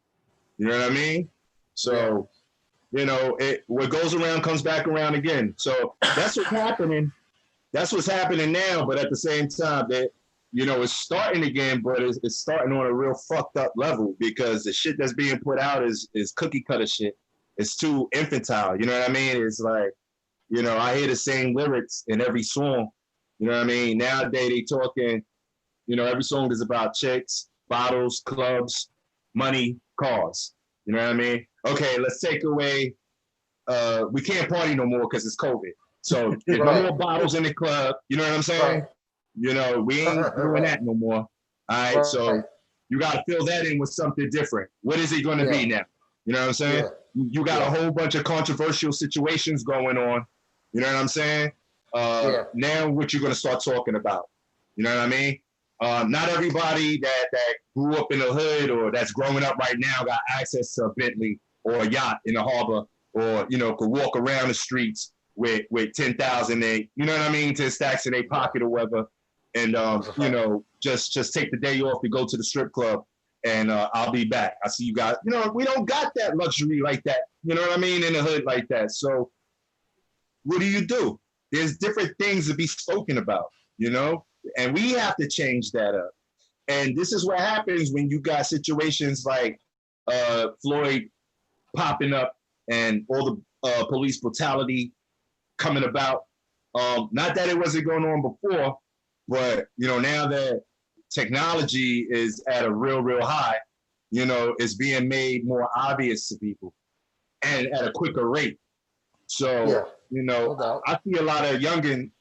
You know what I mean? So, you know, what goes around comes back around again. So that's what's happening. That's what's happening now. But at the same time, that, you know, it's starting again, but it's starting on a real fucked up level because the shit that's being put out is cookie cutter shit. It's too infantile, you know what I mean? It's like, you know, I hear the same lyrics in every song, you know what I mean? Nowadays they talking, you know, every song is about chicks, bottles, clubs, money, cars, you know what I mean? Okay, let's take away, we can't party no more because it's COVID. So there's no more bottles in the club, you know what I'm saying? You know, we ain't doing that no more. All right, so you got to fill that in with something different. What is it going to be now? You know what I'm saying? You got a whole bunch of controversial situations going on. You know what I'm saying? Now what you're going to start talking about. You know what I mean? Not everybody that grew up in the hood or that's growing up right now got access to a Bentley or a yacht in the harbor or, you know, could walk around the streets with 10,000, you know what I mean, 10 stacks in their pocket or whatever. And, you know, just take the day off to go to the strip club. and I'll be back. I see you guys. You know, we don't got that luxury like that. You know what I mean? In the hood like that. So what do? There's different things to be spoken about, you know, and we have to change that up. And this is what happens when you got situations like Floyd popping up and all the police brutality coming about. Not that it wasn't going on before, but, you know, now that technology is at a real high, you know, it's being made more obvious to people and at a quicker rate. So, you know, I see a lot of youngins,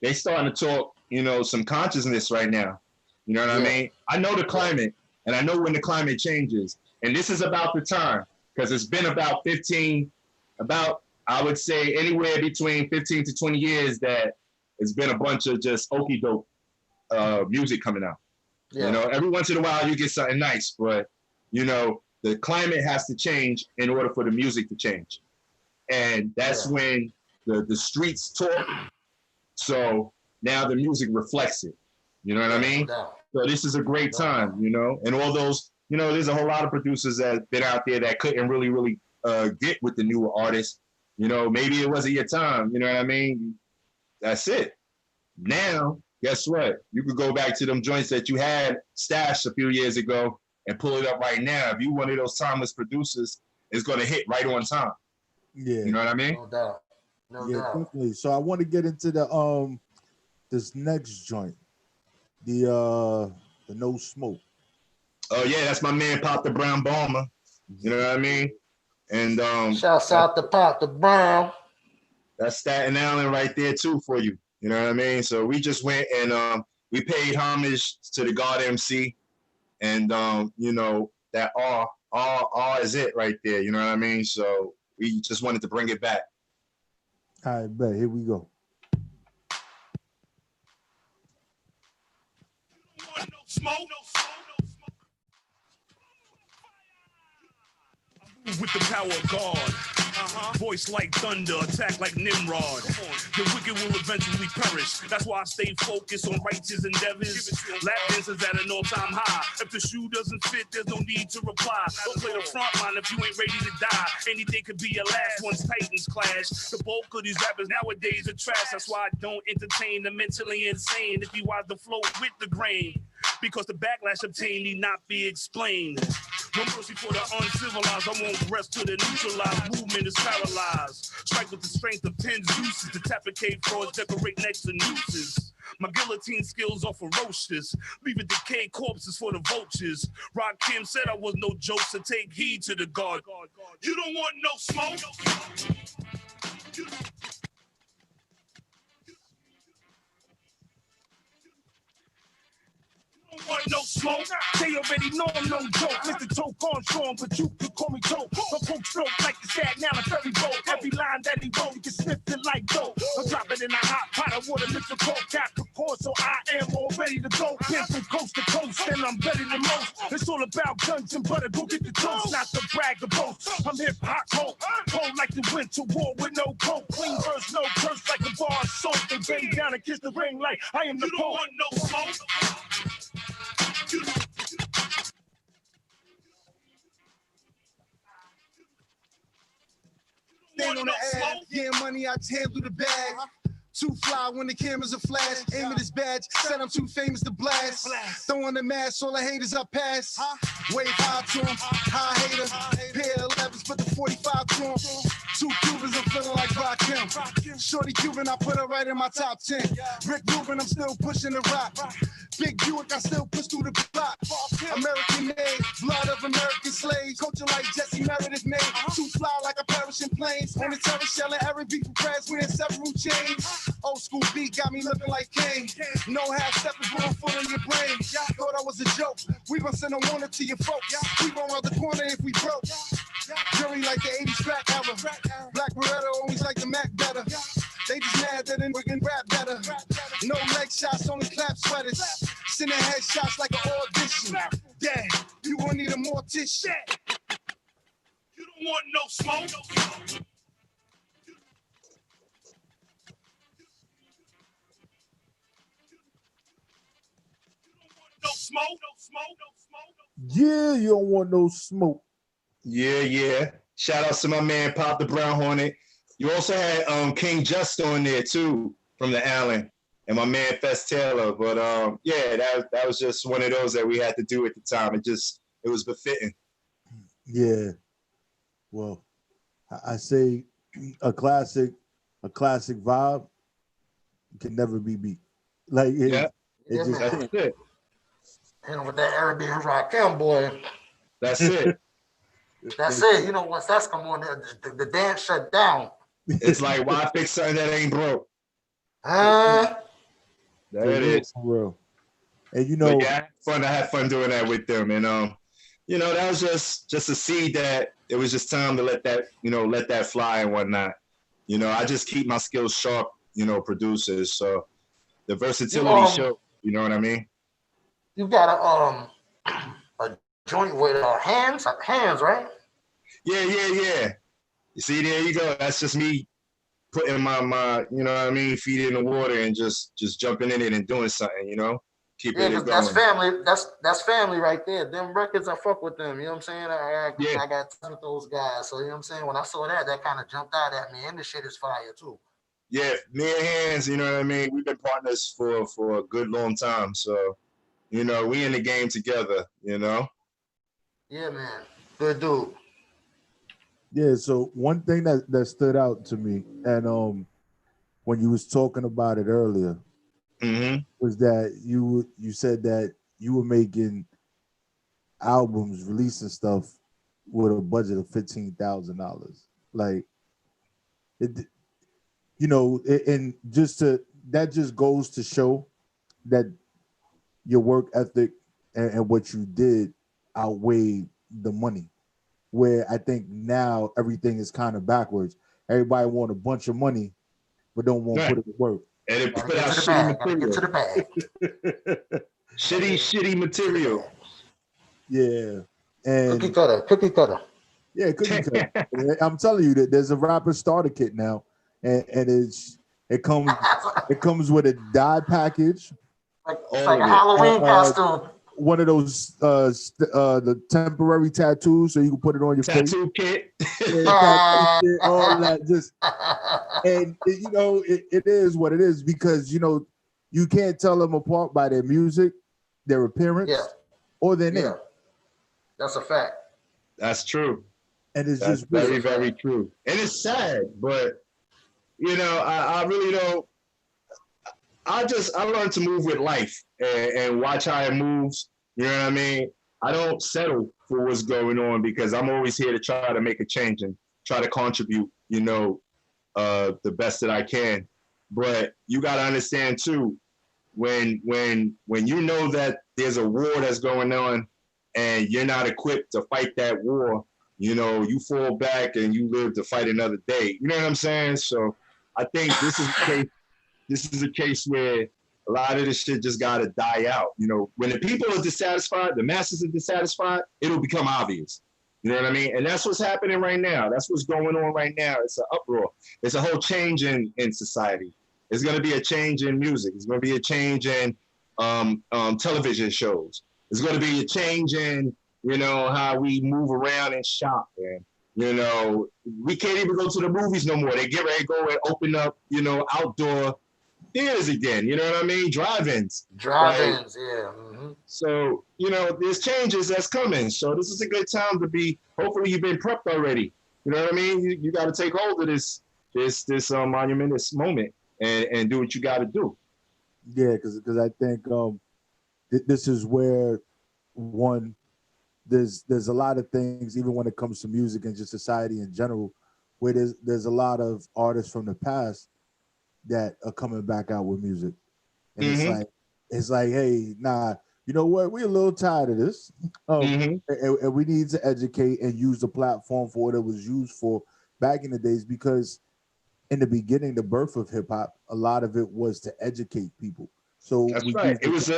they starting to talk, you know, some consciousness right now. You know what I mean? I know the climate, and I know when the climate changes. And this is about the time, because it's been about I would say anywhere between 15 to 20 years that it's been a bunch of just okie doke music coming out. You know, every once in a while you get something nice, but, you know, the climate has to change in order for the music to change. And that's when the streets talk. So now the music reflects it. You know what I mean? So this is a great time, you know, and all those, you know, there's a whole lot of producers that have been out there that couldn't really get with the newer artists. You know, maybe it wasn't your time. You know what I mean? That's it. Now, guess what? You could go back to them joints that you had stashed a few years ago and pull it up right now. If you one of those timeless producers, it's going to hit right on time. Yeah. You know what I mean? No doubt. No doubt. Definitely. So I want to get into the this next joint. The No Smoke. Oh yeah, that's my man Pop the Brown Bomber. You know what I mean? And shouts out to Pop the Brown. That's Staten Island right there too for you. You know what I mean? So we just went and we paid homage to the God MC, and you know, that R is it right there. You know what I mean? So we just wanted to bring it back. All right, bet. Here we go. No smoke, no smoke, no smoke. I move with the power of God. Voice like thunder, attack like Nimrod. The wicked will eventually perish. That's why I stay focused on righteous endeavors. Lap dances at an all-time high. If the shoe doesn't fit, there's no need to reply. Don't play the front line if you ain't ready to die. Anything could be your last once Titans clash. The bulk of these rappers nowadays are trash. That's why I don't entertain the mentally insane. If you watch the flow with the grain. Because the backlash obtained need not be explained. No mercy for the uncivilized. I won't rest till the neutralized movement is paralyzed. Strike with the strength of 10 Zeus's. The tapicate frauds decorate next to nooses. My guillotine skills are ferocious. Leaving decayed corpses for the vultures. Rock Kim said I was no joke, so take heed to the God. You don't want no smoke? Want no smoke? They already know I'm no joke. Mr. Toke on strong, but you can call me Toke. My poke stroke like the Staten Island ferry boat. Every line that he wrote, you can sniff it like dope. I drop it in a hot pot of water, mix the coke, Capricorn, so I am all ready to go. Been from coast to coast, and I'm better than most. It's all about guns and butter. Go get the toast, not to brag or boast. I'm hip hop cold, cold like the winter war with no coat. Clean verse, no curse like a bar of soap. And bang down and kiss the ring like I am the Pope. You don't want no smoke? Stand on the ad, getting money, I handle the bag. Too fly when the cameras are flash. Aim at his badge, said I'm too famous to blast. Throwing the mask, all the haters I pass. Wave high to him, high hater. Pair of 11s, put the 45 to him. 2 Cubans, I'm feeling like Rakim. Shorty Cuban, I put her right in my top 10. Rick Rubin, I'm still pushing the rock. Big Buick, I still push through the block. American made, blood of American slaves. Culture like Jesse Meredith made. Too fly like a parachute in planes. On the terrace, shelling every beat from crash, wearing several chains. Old school beat got me looking like Kane. No half steppers, one foot in your brain. Thought I was a joke. We gon' send a warning to your folks. We gon' round the corner if we broke. Jury like the 80s crack era. Black Beretta always like the Mac better. They just mad that we can rap better. No leg shots, only clap sweaters. Sending headshots like an audition. Yeah, you gon' need a mortician. You don't want no smoke? No smoke, no smoke, no smoke. Yeah, you don't want no smoke. Yeah. Shout out to my man Pop the Brown Hornet. You also had King Just on there too from the Allen, and my man Fest Taylor. But yeah, that was just one of those that we had to do at the time. It was befitting. Yeah. Well, I say a classic vibe can never be beat. Like it just that's can't. it. And with that Arabian Rakim boy. That's it. That's it. You know, once that's come on, the dance shut down. It's like, why fix something that ain't broke? Uh, There it is. For real. And you know, but yeah, I had fun doing that with them. And you know, that was just a seed that it was just time to let that fly and whatnot. You know, I just keep my skills sharp, producers. So the versatility show, you know what I mean? You got a joint with hands, right? Yeah. You see, there you go. That's just me putting my you know what I mean, feet in the water and just jumping in it and doing something, keeping it going. That's family. That's family right there. Them records, I fuck with them. You know what I'm saying? I got touch with those guys. So you know what I'm saying? When I saw that kind of jumped out at me. And the shit is fire too. Yeah, me and Hands, you know what I mean? We've been partners for a good long time. So, we in the game together, Yeah, man. Good dude. Yeah, so one thing that stood out to me, and when you was talking about it earlier, was that you said that you were making albums, releasing stuff with a budget of $15,000. Like it, and that just goes to show that your work ethic and what you did outweighed the money. Where I think now everything is kind of backwards. Everybody want a bunch of money, but don't want to put it to work. And it put out shitty material. Get to the bag. shitty material. Yeah. And cookie cutter. Yeah, cookie cutter. I'm telling you that there's a rapper starter kit now, and it comes with a dye package. It's like a Halloween costume. One of those the temporary tattoos, so you can put it on your tattoo face. Kit. Tattoo kit, all that. And it is what it is, because you can't tell them apart by their music, their appearance, or their name. That's a fact. That's true. And it's That's just very, very true. And it's sad, but I really don't. I learned to move with life and watch how it moves. You know what I mean? I don't settle for what's going on, because I'm always here to try to make a change and try to contribute, the best that I can. But you got to understand too, when you know that there's a war that's going on and you're not equipped to fight that war, you fall back and you live to fight another day. You know what I'm saying? So I think this is a case where a lot of this shit just gotta die out. When the people are dissatisfied, the masses are dissatisfied, it'll become obvious. You know what I mean? And that's what's happening right now. That's what's going on right now. It's an uproar. It's a whole change in society. It's gonna be a change in music. It's gonna be a change in television shows. It's gonna be a change in, how we move around and shop. And we can't even go to the movies no more. They get ready to go and open up, outdoor theaters again. You know what I mean? Drive-ins. Yeah. Mm-hmm. So, there's changes that's coming. So this is a good time to be, hopefully you've been prepped already. You know what I mean? You got to take hold of this monumentous moment and do what you got to do. Yeah, because I think this is where there's a lot of things, even when it comes to music and just society in general, where there's a lot of artists from the past that are coming back out with music, and it's like, hey, nah, you know what? We're a little tired of this, and we need to educate and use the platform for what it was used for back in the days. Because in the beginning, the birth of hip hop, a lot of it was to educate people. So that's right. It was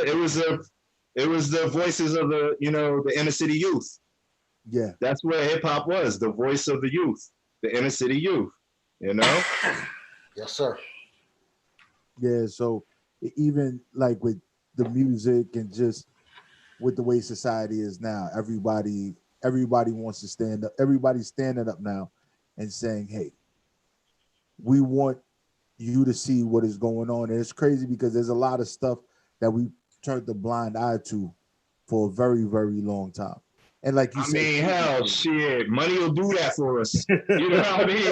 the voices of the the inner city youth. Yeah, that's where hip hop was, the voice of the youth, the inner city youth. Yes, sir. Yeah, so even like with the music and just with the way society is now. Everybody wants to stand up. Everybody's standing up now and saying, "Hey, we want you to see what is going on." And it's crazy because there's a lot of stuff that we turned the blind eye to for a very, very long time. And like you I said, mean, hell, shit, money will do that for us. You know what I mean?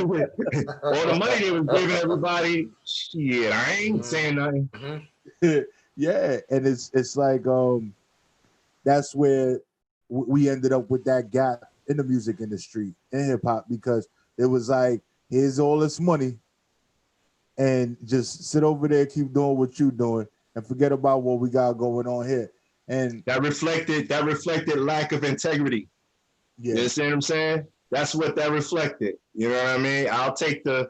All the money they was giving everybody, shit, I ain't saying nothing. yeah, and it's like that's where we ended up with that gap in the music industry in hip hop, because it was like, here's all this money, and just sit over there, keep doing what you're doing, and forget about what we got going on here. And that reflected lack of integrity. Yeah. You understand what I'm saying? That's what that reflected. You know what I mean? I'll take the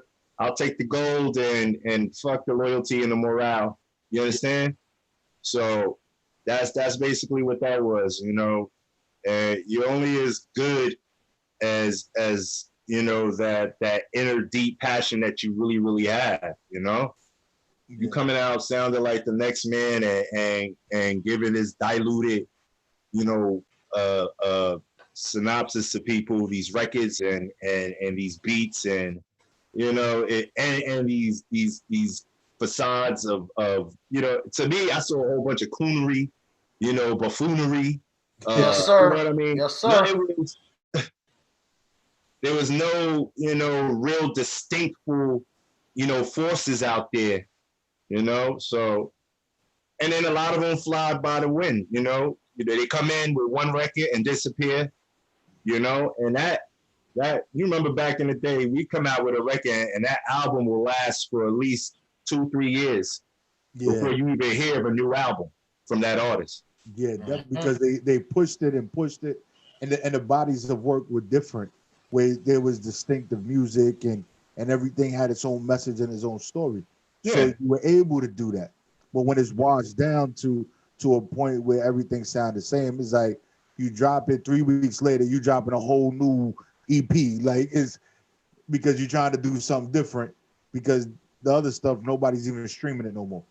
gold and fuck the loyalty and the morale. You understand? So that's basically what that was, you know. You're only as good as you know, that inner deep passion that you really, really have, you know? Yeah. You coming out sounding like the next man and giving this diluted, you know, synopsis to people, these records and these beats, and you know, and these facades of, you know, to me, I saw a whole bunch of coonery, you know, buffoonery. Yes, sir. You know what I mean? Yes, sir. There was no, you know, real distinctful, you know, forces out there, you know. So, and then a lot of them fly by the wind, you know. They come in with one record and disappear, you know. And that you remember back in the day, we come out with a record and that album will last for at least 2-3 years before you even hear of a new album from that artist. Yeah, because they pushed it, and the bodies of work were different, where there was distinctive music and everything had its own message and its own story. Yeah. So you were able to do that. But when it's washed down to a point where everything sounds the same, it's like you drop it 3 weeks later, you dropping a whole new EP. Like, it's because you're trying to do something different, because the other stuff, nobody's even streaming it no more.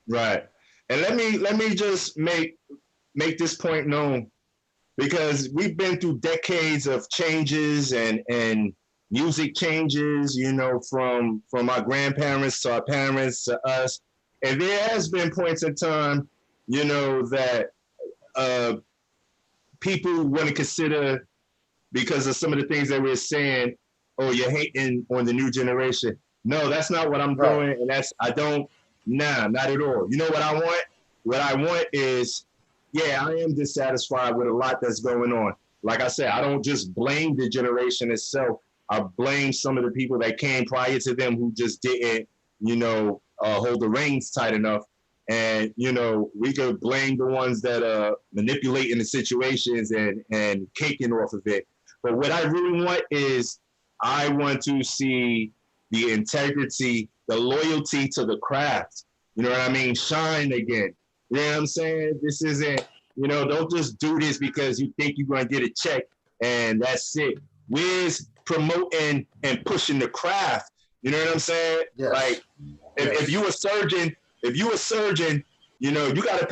Right. And let me just make this point known, because we've been through decades of changes and music changes, you know, from our grandparents to our parents to us. And there has been points in time, you know, that people want to consider, because of some of the things that we're saying, oh, you're hating on the new generation. No, that's not what I'm doing. And not at all. You know what I want? What I want is, yeah, I am dissatisfied with a lot that's going on. Like I said, I don't just blame the generation itself. I blame some of the people that came prior to them who just didn't, you know, hold the reins tight enough. And, you know, we could blame the ones that are manipulating the situations and caking off of it. But what I really want is, I want to see the integrity, the loyalty to the craft. You know what I mean? Shine again. You know what I'm saying? This isn't, you know, don't just do this because you think you're going to get a check and that's it. Where's promoting and pushing the craft? You know what I'm saying? Yes. Like, if you a surgeon, you know, you got to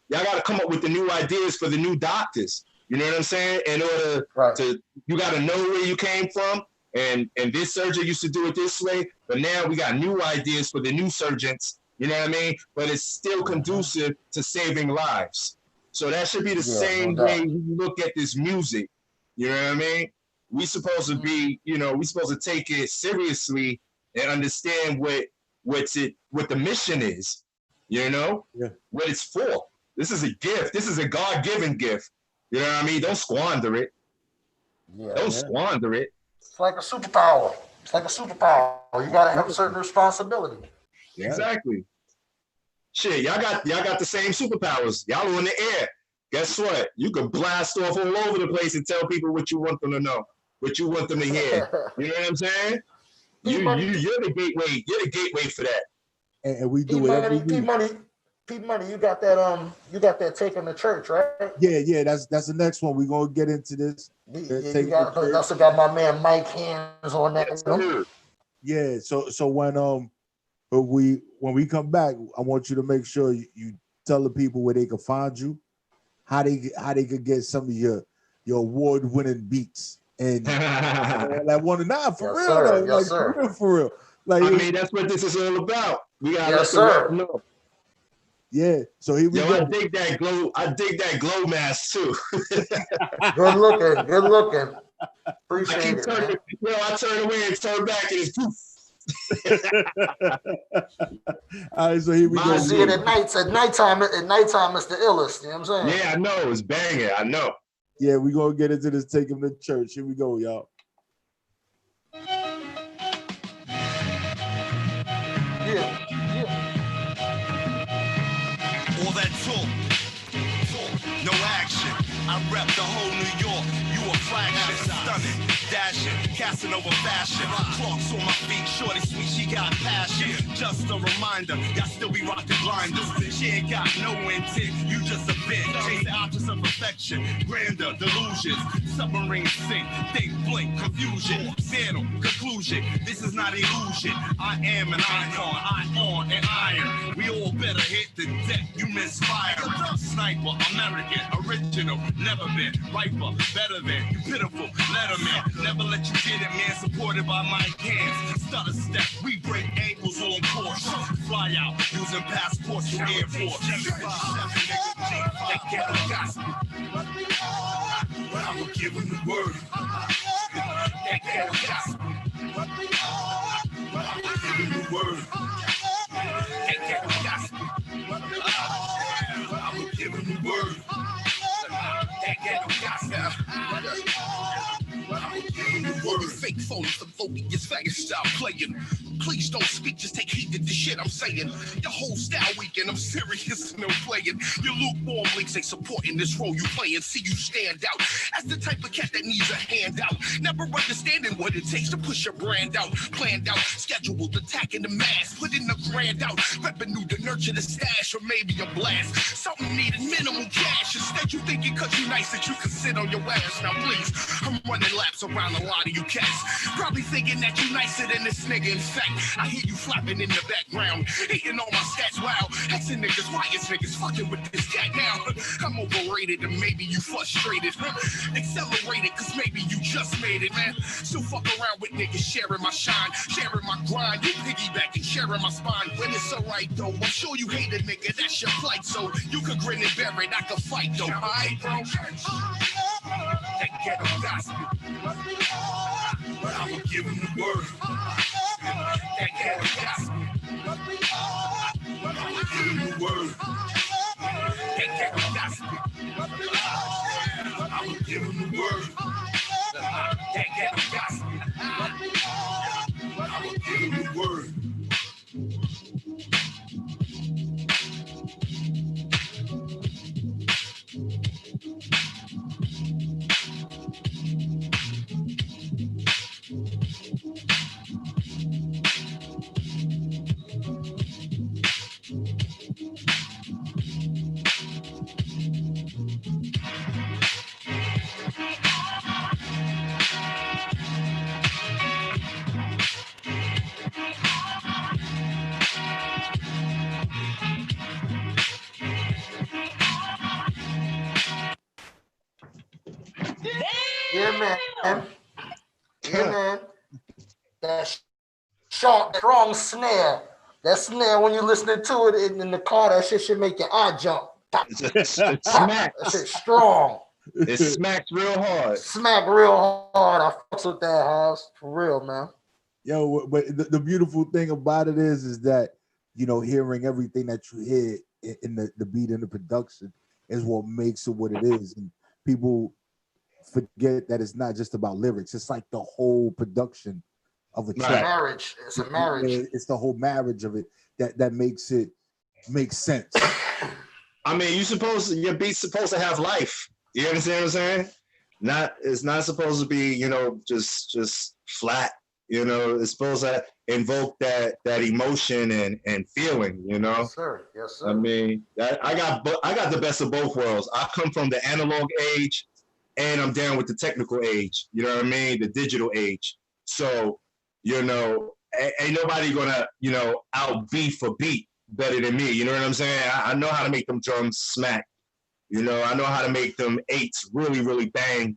y'all got to come up with the new ideas for the new doctors. You know what I'm saying? In order to, you got to know where you came from. And this surgeon used to do it this way, but now we got new ideas for the new surgeons. You know what I mean? But it's still conducive to saving lives. So that should be the same way we look at this music. You know what I mean? We supposed to be, you know, we supposed to take it seriously and understand what the mission is. You know, what it's for. This is a gift. This is a God-given gift. You know what I mean? Don't squander it. Don't squander it. It's like a superpower. You gotta have a certain responsibility. Yeah. Exactly. Shit, y'all got the same superpowers. Y'all are in the air. Guess what? You can blast off all over the place and tell people what you want them to know, what you want them to hear. You know what I'm saying? You're the gateway. You're the gateway for that. And we do it every week. P-Money, you got that take in the church, right? Yeah, that's the next one. We're gonna get into this. You also got my man Mike hands on that. Yeah, so when we come back, I want you to make sure you tell the people where they can find you, how they could get some of your award-winning beats and like one for Yes, real sir. though, Yes, like sir. for real. Like I mean, that's what this is all about. We gotta Yes, let the rap sir. know. yeah. So here we Yo, go. I dig that glow. I dig that glow mask too. Good looking. Good looking. I Appreciate keep it, turning. man. Yo, I turn away and turn back, and it's poof. All right, so here we I go. see it at nights. At nighttime, it's the illest. You know what I'm saying? Yeah, I know. It's banging. I know. Yeah, we gonna get into this. Take him to church. Here we go, y'all. Yeah. All that talk, no action. I rep the whole New York. You a fraction, stunning, dashing, casting over fashion. Clocks on my feet, shorty sweet, she got passion. Just a reminder, y'all still be rocking blinders. She ain't got no intent, you just a bit. Chase the options of perfection, grander delusions. Submarine sink, think, blink, confusion. Final conclusion, this is not illusion. I am an icon, I on an iron. We all better hit the deck, you misfire. Sniper, American, original, never been. Riper, better than, you pitiful, letterman. Never let you get it, man, supported by my hands. Stutter step, we break ankles on course. Fly out, using passports from airports. That ghetto gospel. But I will give him the word. That ghetto gospel. But I will give him the word. That ghetto gospel. But I will give him the word. That ghetto gospel. I will give him the word. Fake phonies, the phobias, faggot style playing. Please don't speak, just take heed to the shit I'm saying. Your whole style weekend, I'm serious, no playing. Your lukewarm links ain't supporting this role you playing. See you stand out as the type of cat that needs a handout. Never understanding what it takes to push your brand out. Planned out, scheduled, attacking the mass. Put in the grand out, revenue to nurture the stash or maybe a blast. Something needed minimal cash. Instead you thinking cause you nice that you can sit on your ass. Now please, I'm running laps around a lot of you cats. Probably thinking that you nicer than this nigga. In fact, I hear you flapping in the background, hating on my stats. Wow, that's the niggas. Why is niggas fucking with this cat now? I'm overrated and maybe you frustrated. Accelerated cause maybe you just made it, man. Still fuck around with niggas sharing my shine, sharing my grind. You piggybacking, sharing my spine. When it's alright though, I'm sure you hate a nigga. That's your plight, so you could grin and bear it. I could fight though. Alright, bro. That ghetto gospel. But I will give him the word. That ghetto gospel. But I will give him the word. That ghetto gospel. But I will give him the word. That ghetto gospel. But I will give him the word. Yeah, man. Yeah, man. That sharp, strong snare. That snare, when you're listening to it in the car, that shit should make your eye jump. It smacks. That shit strong. It smacks real hard. Smack real hard. I fucks with that, Haas. For real, man. Yo, but the beautiful thing about it is that, you know, hearing everything that you hear in the beat and the production is what makes it what it is. And people forget that it's not just about lyrics. It's like the whole production of a track. Marriage. It's a marriage. It's the whole marriage of it that makes it make sense. I mean, your beat's supposed to have life. You understand what I'm saying? It's not supposed to be, you know, just flat. You know, it's supposed to invoke that emotion and feeling. You know. Yes, sir. Yes, sir. I mean, I got the best of both worlds. I come from the analog age, and I'm down with the technical age. You know what I mean? The digital age. So, you know, ain't nobody gonna, you know, out beat for beat better than me. You know what I'm saying? I know how to make them drums smack. You know, I know how to make them eights really, really bang,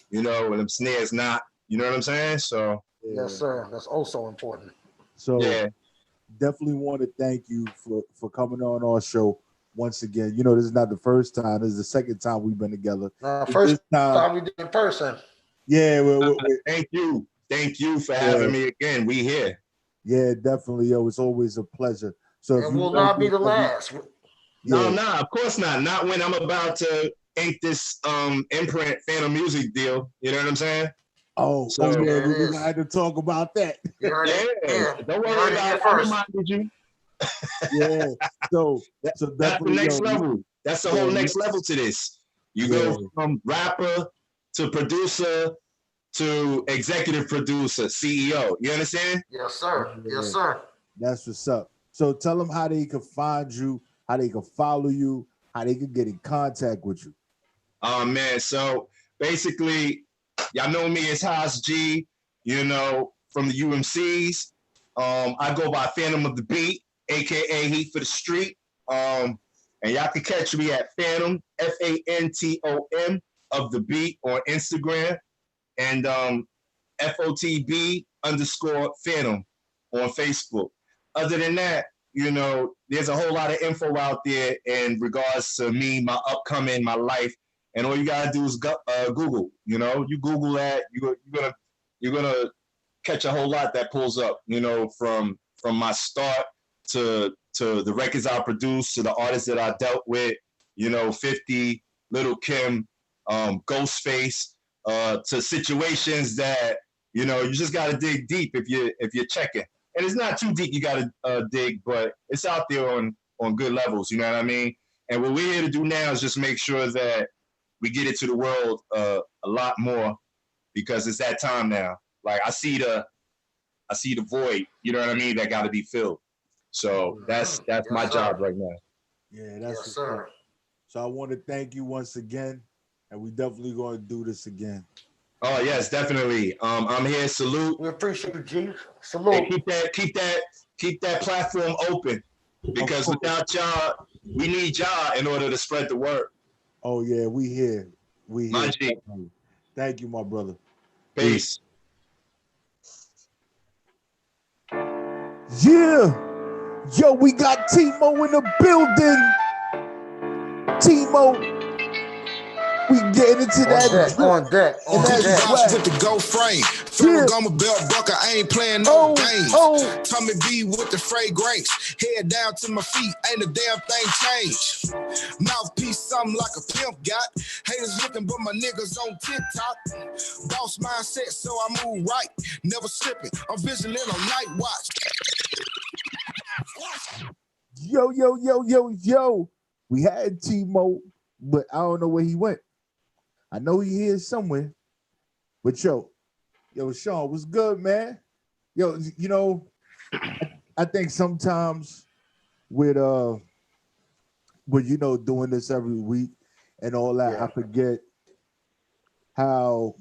you know, and them snares not. You know what I'm saying? So Yes, sir. That's also important. So yeah. definitely want to thank you for coming on our show once again. You know, this is not the first time. This is the second time we've been together. First This time we did in person. Yeah, thank you. Thank you for having me again. We here. Yeah, definitely, yo. It's always a pleasure. So It will not be the last. No, of course not. Not when I'm about to ink this imprint Fantom music deal. You know what I'm saying? So yeah, we're gonna have to talk about that. You heard it? Yeah. Don't worry about it. I reminded you. Yeah. So that's the definitely, next level. That's the whole next level to this. You go from rapper to producer to executive producer, CEO. You understand? Yes, sir. Yes, sir. That's what's up. So tell them how they can find you, how they can follow you, how they can get in contact with you. Oh man, so basically, y'all know me as Haas G, you know, from the UMCs. I go by Fantom of the Beat, a.k.a. Heat for the Street. And y'all can catch me at Fantom, Fantom of the Beat on Instagram, and FOTB _Fantom on Facebook. Other than that, you know, there's a whole lot of info out there in regards to me, my upcoming, my life, and all you gotta do is Google. You know, you Google that, you're gonna catch a whole lot that pulls up. You know, from my start to the records I produced, to the artists that I dealt with. You know, 50, Little Kim, Ghostface, to situations that, you know, you just gotta dig deep if you're checking. And it's not too deep, you gotta dig, but it's out there on good levels. You know what I mean? And what we're here to do now is just make sure that we get it to the world a lot more, because it's that time now. Like I see the void. You know what I mean? That got to be filled. So that's my job right now. Yeah, that's sir. So I want to thank you once again, and we definitely going to do this again. Oh yes, definitely. I'm here. Salute. We appreciate you, G. Salute. Hey, keep that platform open, because without y'all, we need y'all in order to spread the word. Oh yeah, we here. We here. My G. Thank you, my brother. Peace. Yeah. Yo, we got TMoe in the building. TMoe. We getting into that on deck. With the go frame. Ferragamo belt buckle, I ain't playing no games. Tommy B with the fragrance. Head down to my feet, ain't a damn thing changed. Mouthpiece, something like a pimp got. Haters looking, but my niggas on TikTok. Boss mindset, so I move right. Never slipping, I'm vigilant on night watch. Yo. We had TMoe, but I don't know where he went. I know he here somewhere. But yo, Shawn, what's good, man? Yo, you know, I think sometimes with you know, doing this every week and all that, I forget how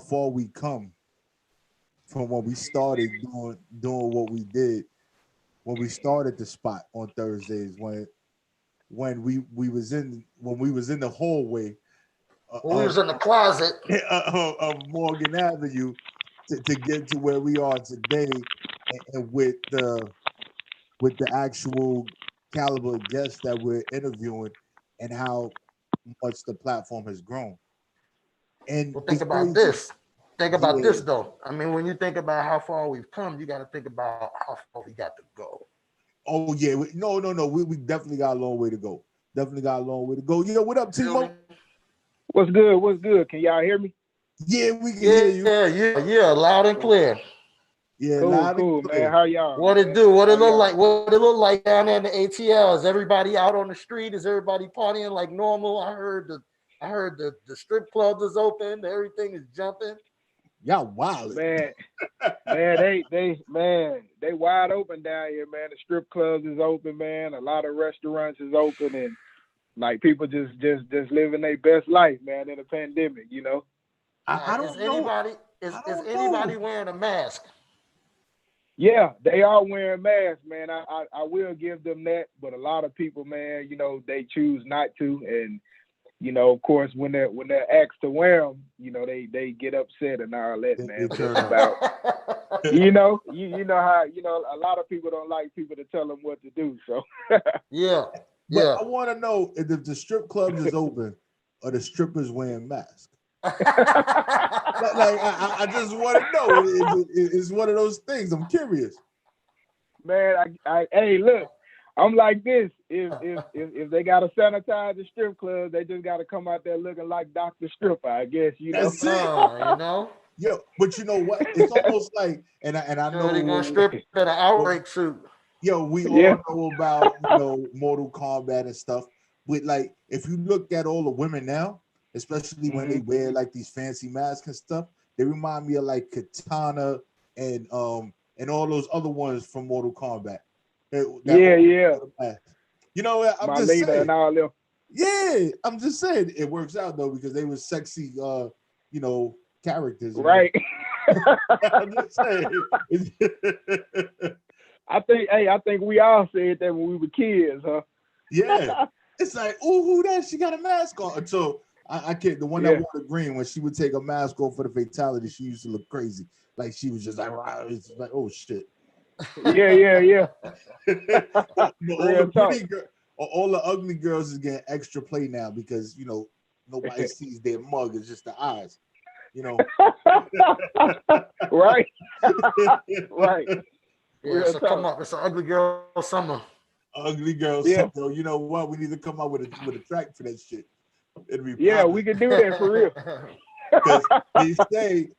far we come from when we started doing what we did. When we started the spot on Thursdays, when we was in the hallway, we was in the closet of Morgan Avenue to get to where we are today, and with the actual caliber of guests that we're interviewing, and how much the platform has grown. And well, think about this. Think about this though. I mean, when you think about how far we've come, you got to think about how far we got to go. Oh yeah, no. We definitely got a long way to go. Yo, what up, TMoe? What's good? Can y'all hear me? Yeah, we can hear you. Yeah, loud and clear. Yeah, cool, man. How y'all? What it do? What it look like? What it look like down there in the ATL? Is everybody out on the street? Is everybody partying like normal? I heard the strip clubs is open. Everything is jumping. Y'all wild, man. They wide open down here, man. The strip clubs is open, man. A lot of restaurants is open, and like people just living their best life, man, in a pandemic, you know. I don't know. Is anybody wearing a mask? Yeah, they are wearing masks, man. I will give them that, but a lot of people, man, you know, they choose not to, and you know, of course, when they're asked to wear them, you know, they get upset and all that, man. But it's about, you know how, you know, a lot of people don't like people to tell them what to do. So yeah. But I want to know if the strip clubs is open, are the strippers wearing masks? Like I just want to know. It's one of those things. I'm curious. Man, hey, look, I'm like this. If they gotta sanitize the strip club, they just gotta come out there looking like Dr. Stripper, I guess, you know. That's it. You know. Yo, but you know what? It's almost like, and I know they're gonna strip in an outbreak suit. Yo, we all know about, you know, Mortal Kombat and stuff. But like, if you look at all the women now, especially when they wear like these fancy masks and stuff, they remind me of like Katana and all those other ones from Mortal Kombat. Yeah. You know, I'm just saying. And all them. Yeah, I'm just saying it works out though because they were sexy, you know, characters. Right. I'm just saying. I think we all said that when we were kids, huh? Yeah. It's like, oh, who that? She got a mask on. So I can't. The one that wore the green, when she would take a mask off for the fatality, she used to look crazy. Like she was just like, wow. It's like, oh shit. Yeah. All the ugly girls is getting extra play now because, you know, nobody sees their mug. It's just the eyes. You know. Right. Right. Yeah, so come up. It's an ugly girl summer. Ugly girl summer. You know what? We need to come up with a track for that shit. It'd be we can do that for real. Because they say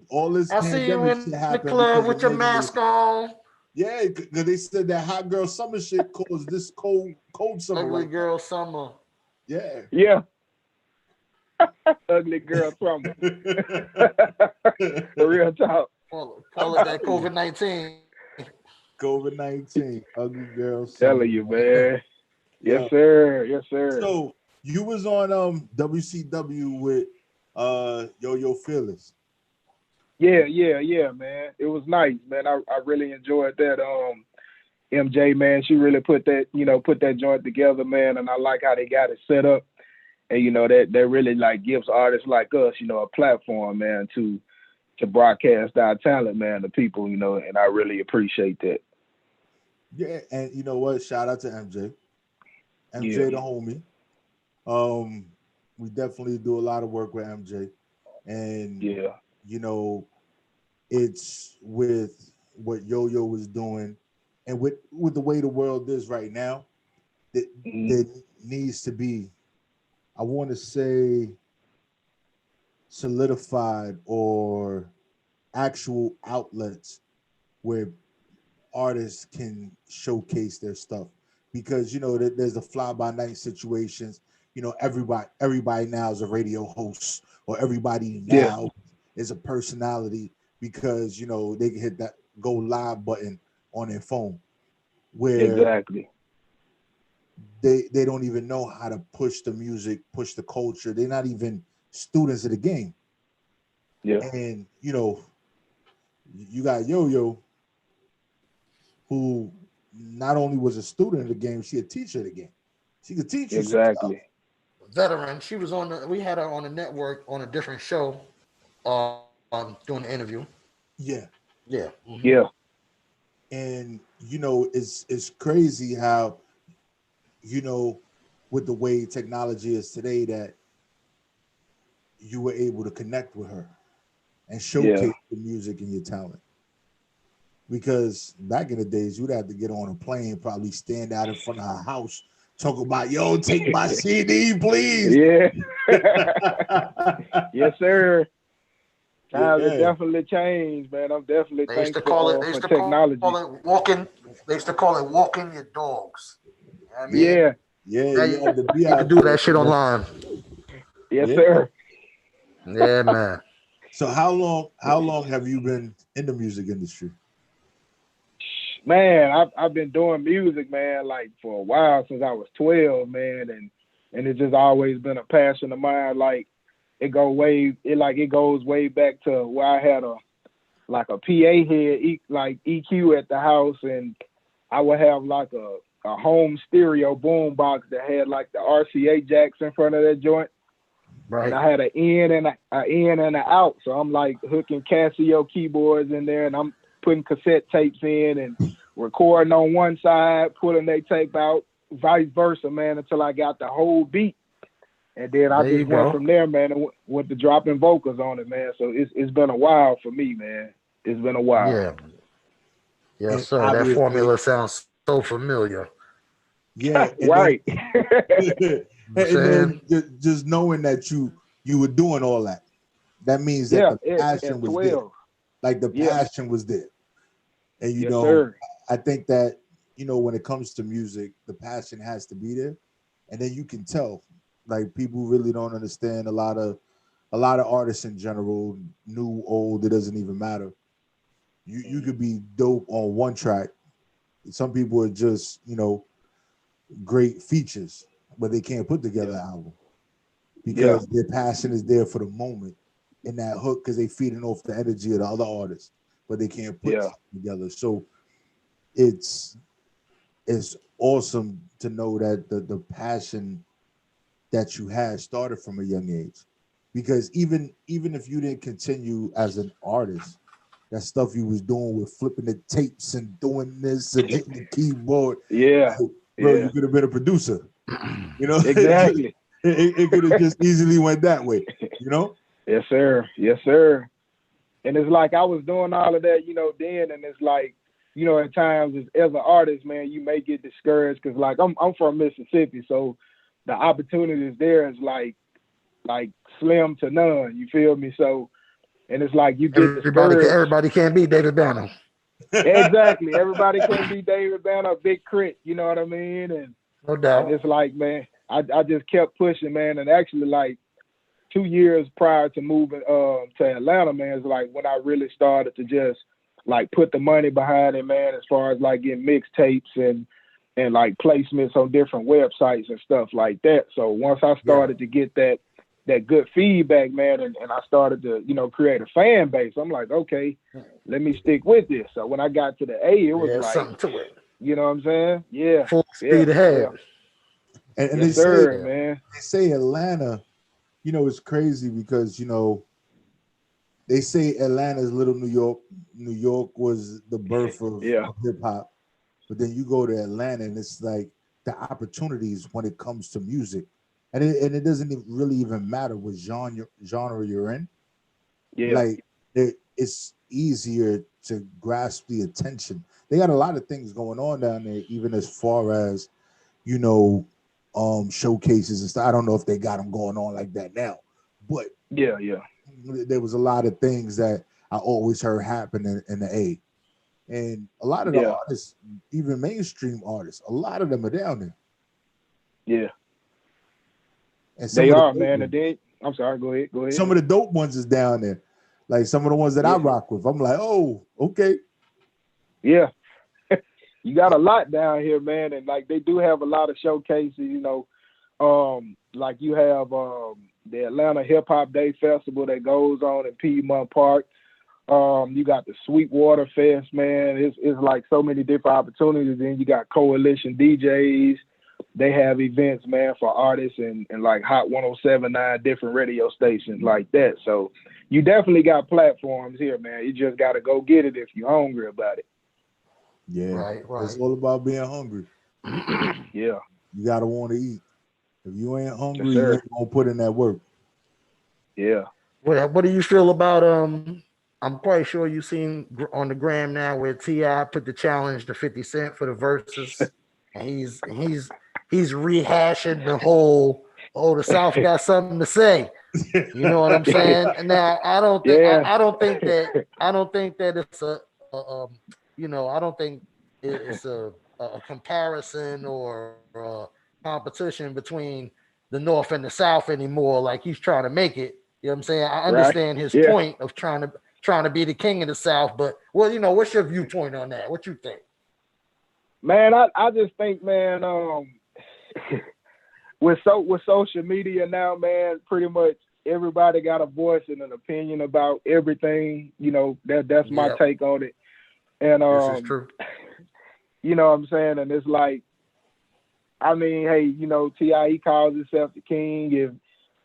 all this I see you in the club with your mask on. Yeah, because they said that hot girl summer shit caused this cold summer. Ugly girl summer. Yeah. Yeah. Ugly girl summer. Real talk. Call it that COVID-19. COVID-19. Ugly girl summer. Telling you, man. Yes, sir. Yes, sir. So you was on WCW with Yo Fearless. Yeah, man. It was nice, man. I really enjoyed that. MJ, man, she really put that joint together, man, and I like how they got it set up. And you know, that really like gives artists like us, you know, a platform, man, to broadcast our talent, man, to people, you know, and I really appreciate that. Yeah, and you know what? Shout out to MJ. MJ the homie. We definitely do a lot of work with MJ. And you know, it's with what Yo-Yo was doing and with the way the world is right now, there needs to be, I want to say, solidified or actual outlets where artists can showcase their stuff. Because, you know, there's the fly-by-night situations. You know, everybody now is a radio host, or everybody now is a personality because, you know, they can hit that go live button on their phone. Where they don't even know how to push the music, push the culture. They're not even students of the game. Yeah. And, you know, you got Yo-Yo, who not only was a student of the game, she a teacher of the game. She could teach you exactly. Veteran. She was we had her on the network on a different show, doing the interview. Yeah. Yeah. Mm-hmm. Yeah. And you know, it's crazy how, you know, with the way technology is today, that you were able to connect with her and showcase the music and your talent. Because back in the days, you'd have to get on a plane, probably stand out in front of her house, talk about, yo, take my CD, please. Yeah. Yes, sir. Times have definitely changed, man. I'm definitely thankful for technology. They used to call it walking your dogs. You know what I mean? Yeah. Yeah, you can do that shit online. Yes, sir. Yeah, man. So how long have you been in the music industry? Man, I've been doing music, man, like for a while, since I was 12, man, and it's just always been a passion of mine. Like it goes way back to where I had a PA head, like EQ at the house, and I would have like a a home stereo boom box that had like the RCA jacks in front of that joint. Right. And I had an in and an out. So I'm like hooking Casio keyboards in there, and I'm putting cassette tapes in and recording on one side, pulling that tape out, vice versa, man, until I got the whole beat. And then I just went from there, man, and went to dropping vocals on it, man. So it's been a while for me, man. It's been a while. Yeah. Yes, sir. That formula sounds so familiar. Yeah. Right. Then just knowing that you were doing all that, that means that the passion was there. Like the passion was there. And you know, sir. I think that, you know, when it comes to music, the passion has to be there. And then you can tell, like, people really don't understand a lot of artists in general, new, old, it doesn't even matter. You could be dope on one track. Some people are just, you know, great features, but they can't put together an album because their passion is there for the moment in that hook because they feeding off the energy of the other artists, but they can't put something together. So it's awesome to know that the passion that you had started from a young age, because even if you didn't continue as an artist, that stuff you was doing with flipping the tapes and doing this and hitting the keyboard, bro, you could have been a producer. You know, exactly. it could have just easily went that way. You know. Yes, sir. Yes, sir. And it's like I was doing all of that, you know, then, and it's like, you know, at times as an artist, man, you may get discouraged because, like, I'm from Mississippi, so the opportunities there is like slim to none. You feel me? So, and it's like you get discouraged. Everybody can't be David Banner. Exactly. Everybody can't be David Banner, Big Crit. You know what I mean? And no doubt. And it's like, man, I just kept pushing, man. And actually, like 2 years prior to moving to Atlanta, man, it's like when I really started to just like put the money behind it, man, as far as like getting mixtapes and like placements on different websites and stuff like that. So once I started to get that good feedback, man, and I started to, you know, create a fan base, I'm like, okay, let me stick with this. So when I got to the A, it was like something to it. You know what I'm saying? Yeah. Full speed ahead. And yes, they say Atlanta, you know, it's crazy because, you know, they say Atlanta's little New York. New York was the birth of hip hop. But then you go to Atlanta and it's like the opportunities when it comes to music. And it doesn't really even matter what genre you're in. Yeah. Like it's easier to grasp the attention. They got a lot of things going on down there, even as far as, you know, showcases and stuff. I don't know if they got them going on like that now, but there was a lot of things that I always heard happen in the A. And a lot of the artists, even mainstream artists, a lot of them are down there. Yeah. And they are, man. And then, I'm sorry, go ahead. Some of the dope ones is down there. Like some of the ones that I rock with. I'm like, oh, okay. Yeah. You got a lot down here, man. And like they do have a lot of showcases, you know. Like you have the Atlanta Hip Hop Day Festival that goes on in Piedmont Park. You got the Sweetwater Fest, man. It's like so many different opportunities. Then you got Coalition DJs. They have events, man, for artists and like Hot 107.9 different radio stations like that. So you definitely got platforms here, man. You just got to go get it if you're hungry about it. Yeah, right. It's all about being hungry. Yeah. You got to want to eat. If you ain't hungry, you ain't going to put in that work. Yeah. What do you feel about, I'm quite sure you've seen on the gram now where T.I. put the challenge to 50 Cent for the verses. And he's rehashing the whole, the South got something to say. You know what I'm saying? Now I don't think I don't think that it's a you know, I don't think it's a comparison or a competition between the North and the South anymore. Like he's trying to make it. You know what I'm saying? I understand his point of trying to be the king of the South, but well, you know, what's your viewpoint on that? What you think? Man, I just think, man, with social media now, man, pretty much everybody got a voice and an opinion about everything. You know, that's my take on it. And this is true. You know what I'm saying? And it's like I mean, hey, you know, T.I. he calls himself the king.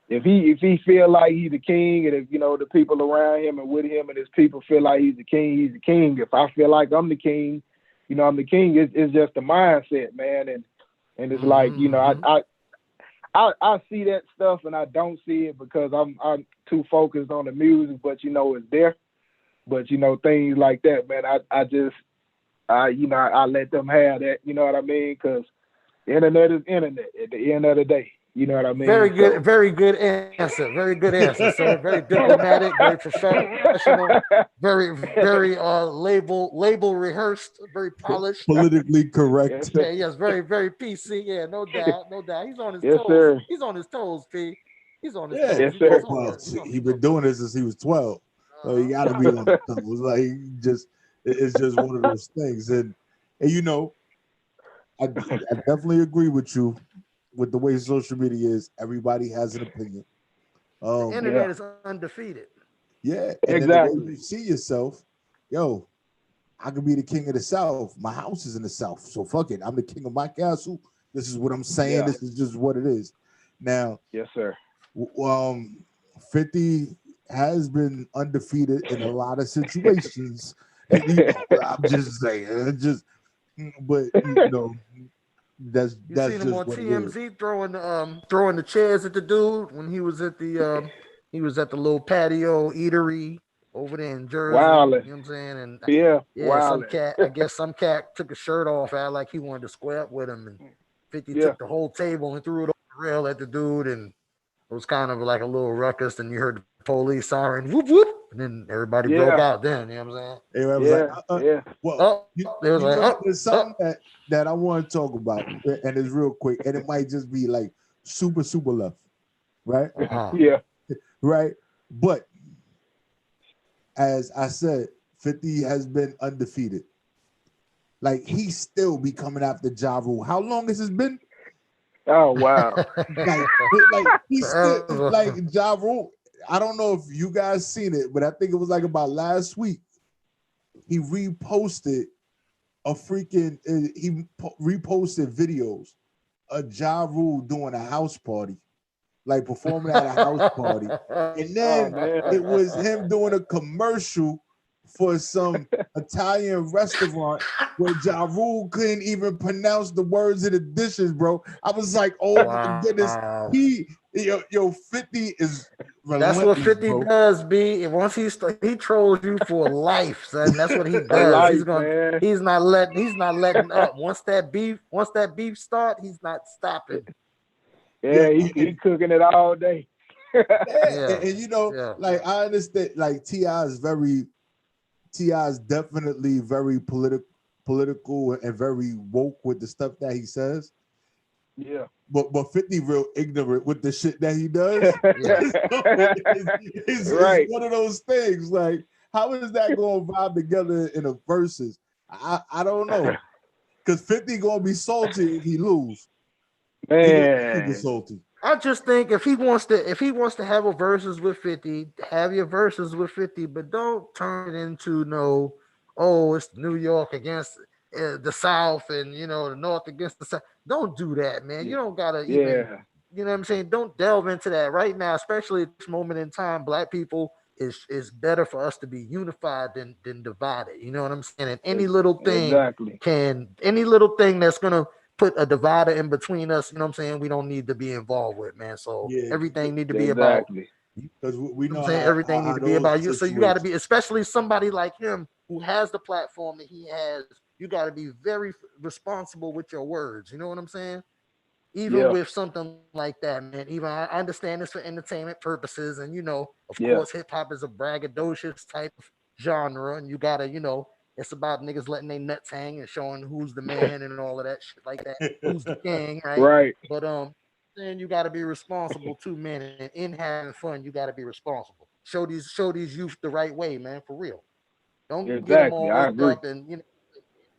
If he feel like he's the king, and if you know the people around him and with him and his people feel like he's the king, he's the king. If I feel like I'm the king, you know, I'm the king. It's just a mindset, man, and it's like, you know, I see that stuff and I don't see it because I'm too focused on the music, but you know it's there. But you know, things like that, man, I let them have that, you know what I mean? Because the internet is internet at the end of the day. You know what I mean? Very good, very good answer. Very good answer, sir. Very diplomatic, very professional, very label rehearsed, very polished. Politically correct. Yeah, yes, very PC. Yeah, no doubt, no doubt. He's on his yes, toes. Sir. He's on his toes, P. He's on his Yeah. toes. Yes, He sir. does Well, homework. he's been doing this since he was 12. So he got to be on his toes. Like, it's just one of those things. And you know, I definitely agree with you with the way social media is. Everybody has an opinion. The internet is undefeated. Yeah, and then the way you see yourself, yo, I could be the king of the South. My house is in the South, so fuck it. I'm the king of my castle. This is what I'm saying. Yeah. This is just what it is. Now, yes, sir. 50 has been undefeated in a lot of situations. And, you know, I'm just saying, but you know, that's You seen just him on what it is. TMZ throwing the chairs at the dude when he was at the little patio eatery over there in Jersey. Wildin'. You know what I'm saying? And some cat, I guess some cat took a shirt off, out like he wanted to square up with him, and 50 took the whole table and threw it over the rail at the dude, and it was kind of like a little ruckus. And you heard the police siren, whoop whoop, and then everybody broke out. Then you know what I'm saying? Anyway, I was like, well, there's something that I want to talk about, and it's real quick, and it might just be like super left, right? Yeah. Right. But as I said, 50 has been undefeated. Like, he still be coming after Ja Rule. How long has it been? Oh wow. like he's still like Ja Rule. I don't know if you guys seen it, but I think it was like about last week. He reposted reposted videos of Ja Rule doing a house party, like performing at a house party, and then it was him doing a commercial for some Italian restaurant where Ja Rule couldn't even pronounce the words of the dishes, bro. I was like, oh my goodness, yo, 50 is relentless. That's what 50 bro. does, B. And once he trolls you for life, son. That's what he does. He's not letting up. Once that beef start, he's not stopping. Yeah, he cooking it all day. And you know, like I understand, like T.I. is definitely very political and very woke with the stuff that he says. Yeah. But 50 real ignorant with the shit that he does. It's one of those things. Like, how is that going to vibe together in a versus? I don't know. Because 50 going to be salty if he lose. Man. He salty. I just think if he wants to have a versus with 50, have your versus with 50, but don't turn it into it's New York against the South and the North against the South. Don't do that, man. You don't gotta even, you know what I'm saying? Don't delve into that right now, especially at this moment in time. Black people is better for us to be unified than divided. You know what I'm saying? And any little thing any little thing that's gonna put a divider in between us, you know what I'm saying, we don't need to be involved with, man. So everything need to be about, because we know everything need to be about you. So you got to be, especially somebody like him who has the platform that he has, you got to be very responsible with your words. You know what I'm saying? Even with something like that, man. Even I understand this for entertainment purposes, and of course, hip hop is a braggadocious type of genre, and you gotta, it's about niggas letting their nuts hang and showing who's the man and all of that shit like that. Who's the king, right? Right. But then you got to be responsible too, man. And in having fun, you got to be responsible. Show these youth the right way, man, for real. Don't get them all worked up and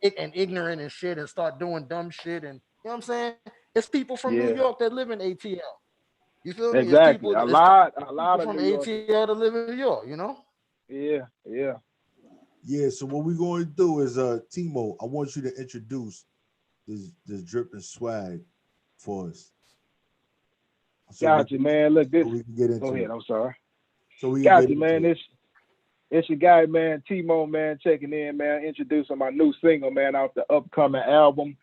and ignorant and shit and start doing dumb shit. And you know what I'm saying? It's people from New York that live in ATL. You feel me? Exactly. It's a lot from ATL that live in New York. You know? Yeah. So what we're going to do is, TMoe, I want you to introduce this drip and swag for us. Gotcha, man. Look, this. So we can get into Go ahead. I'm sorry. So we gotcha, man. It's your guy, man. TMoe, man, checking in, man. Introducing my new single, man, off the upcoming album.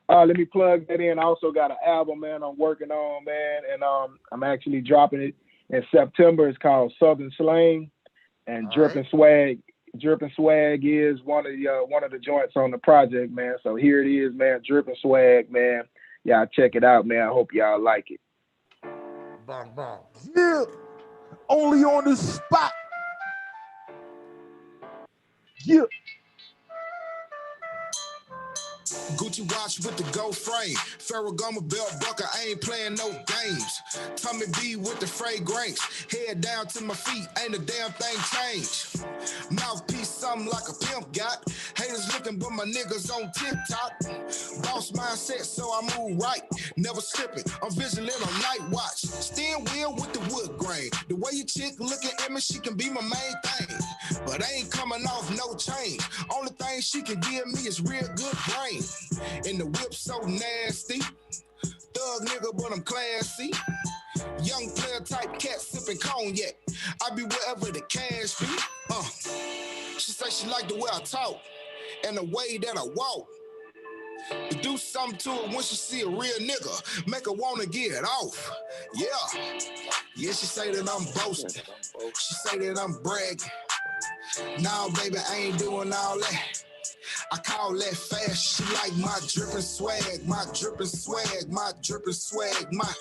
Let me plug that in. I also got an album, man, I'm working on, man, and I'm actually dropping it in September. It's called Southern Slang, and Drippin' Swag. Drippin' Swag is one of the joints on the project, man. So here it is, man. Drippin' Swag, man. Y'all check it out, man. I hope y'all like it. Bong bong. Yeah. Only on the spot. Yeah. Gucci watch with the gold frame. Ferragamo belt buckle, I ain't playing no games. Tommy B with the fragrance. Head down to my feet, ain't a damn thing changed. Mouthpiece something like a pimp got. Haters looking, but my niggas on TikTok. Boss mindset, so I move right. Never slipping, I'm vigilant on night watch. Steering wheel with the wood grain. The way your chick looking at me, she can be my main thing. But I ain't coming off no change. Only thing she can give me is real good brain. And the whip so nasty. Thug nigga, but I'm classy. Young player type cat sipping cognac. I be wherever the cash be. She say she like the way I talk and the way that I walk. To do something to her when she see a real nigga, make her wanna get it off. Yeah, yeah. She say that I'm boasting. She say that I'm bragging. Nah, baby, I ain't doing all that. I call that fast. She like my drippin' swag, my drippin' swag, my drippin' swag, my.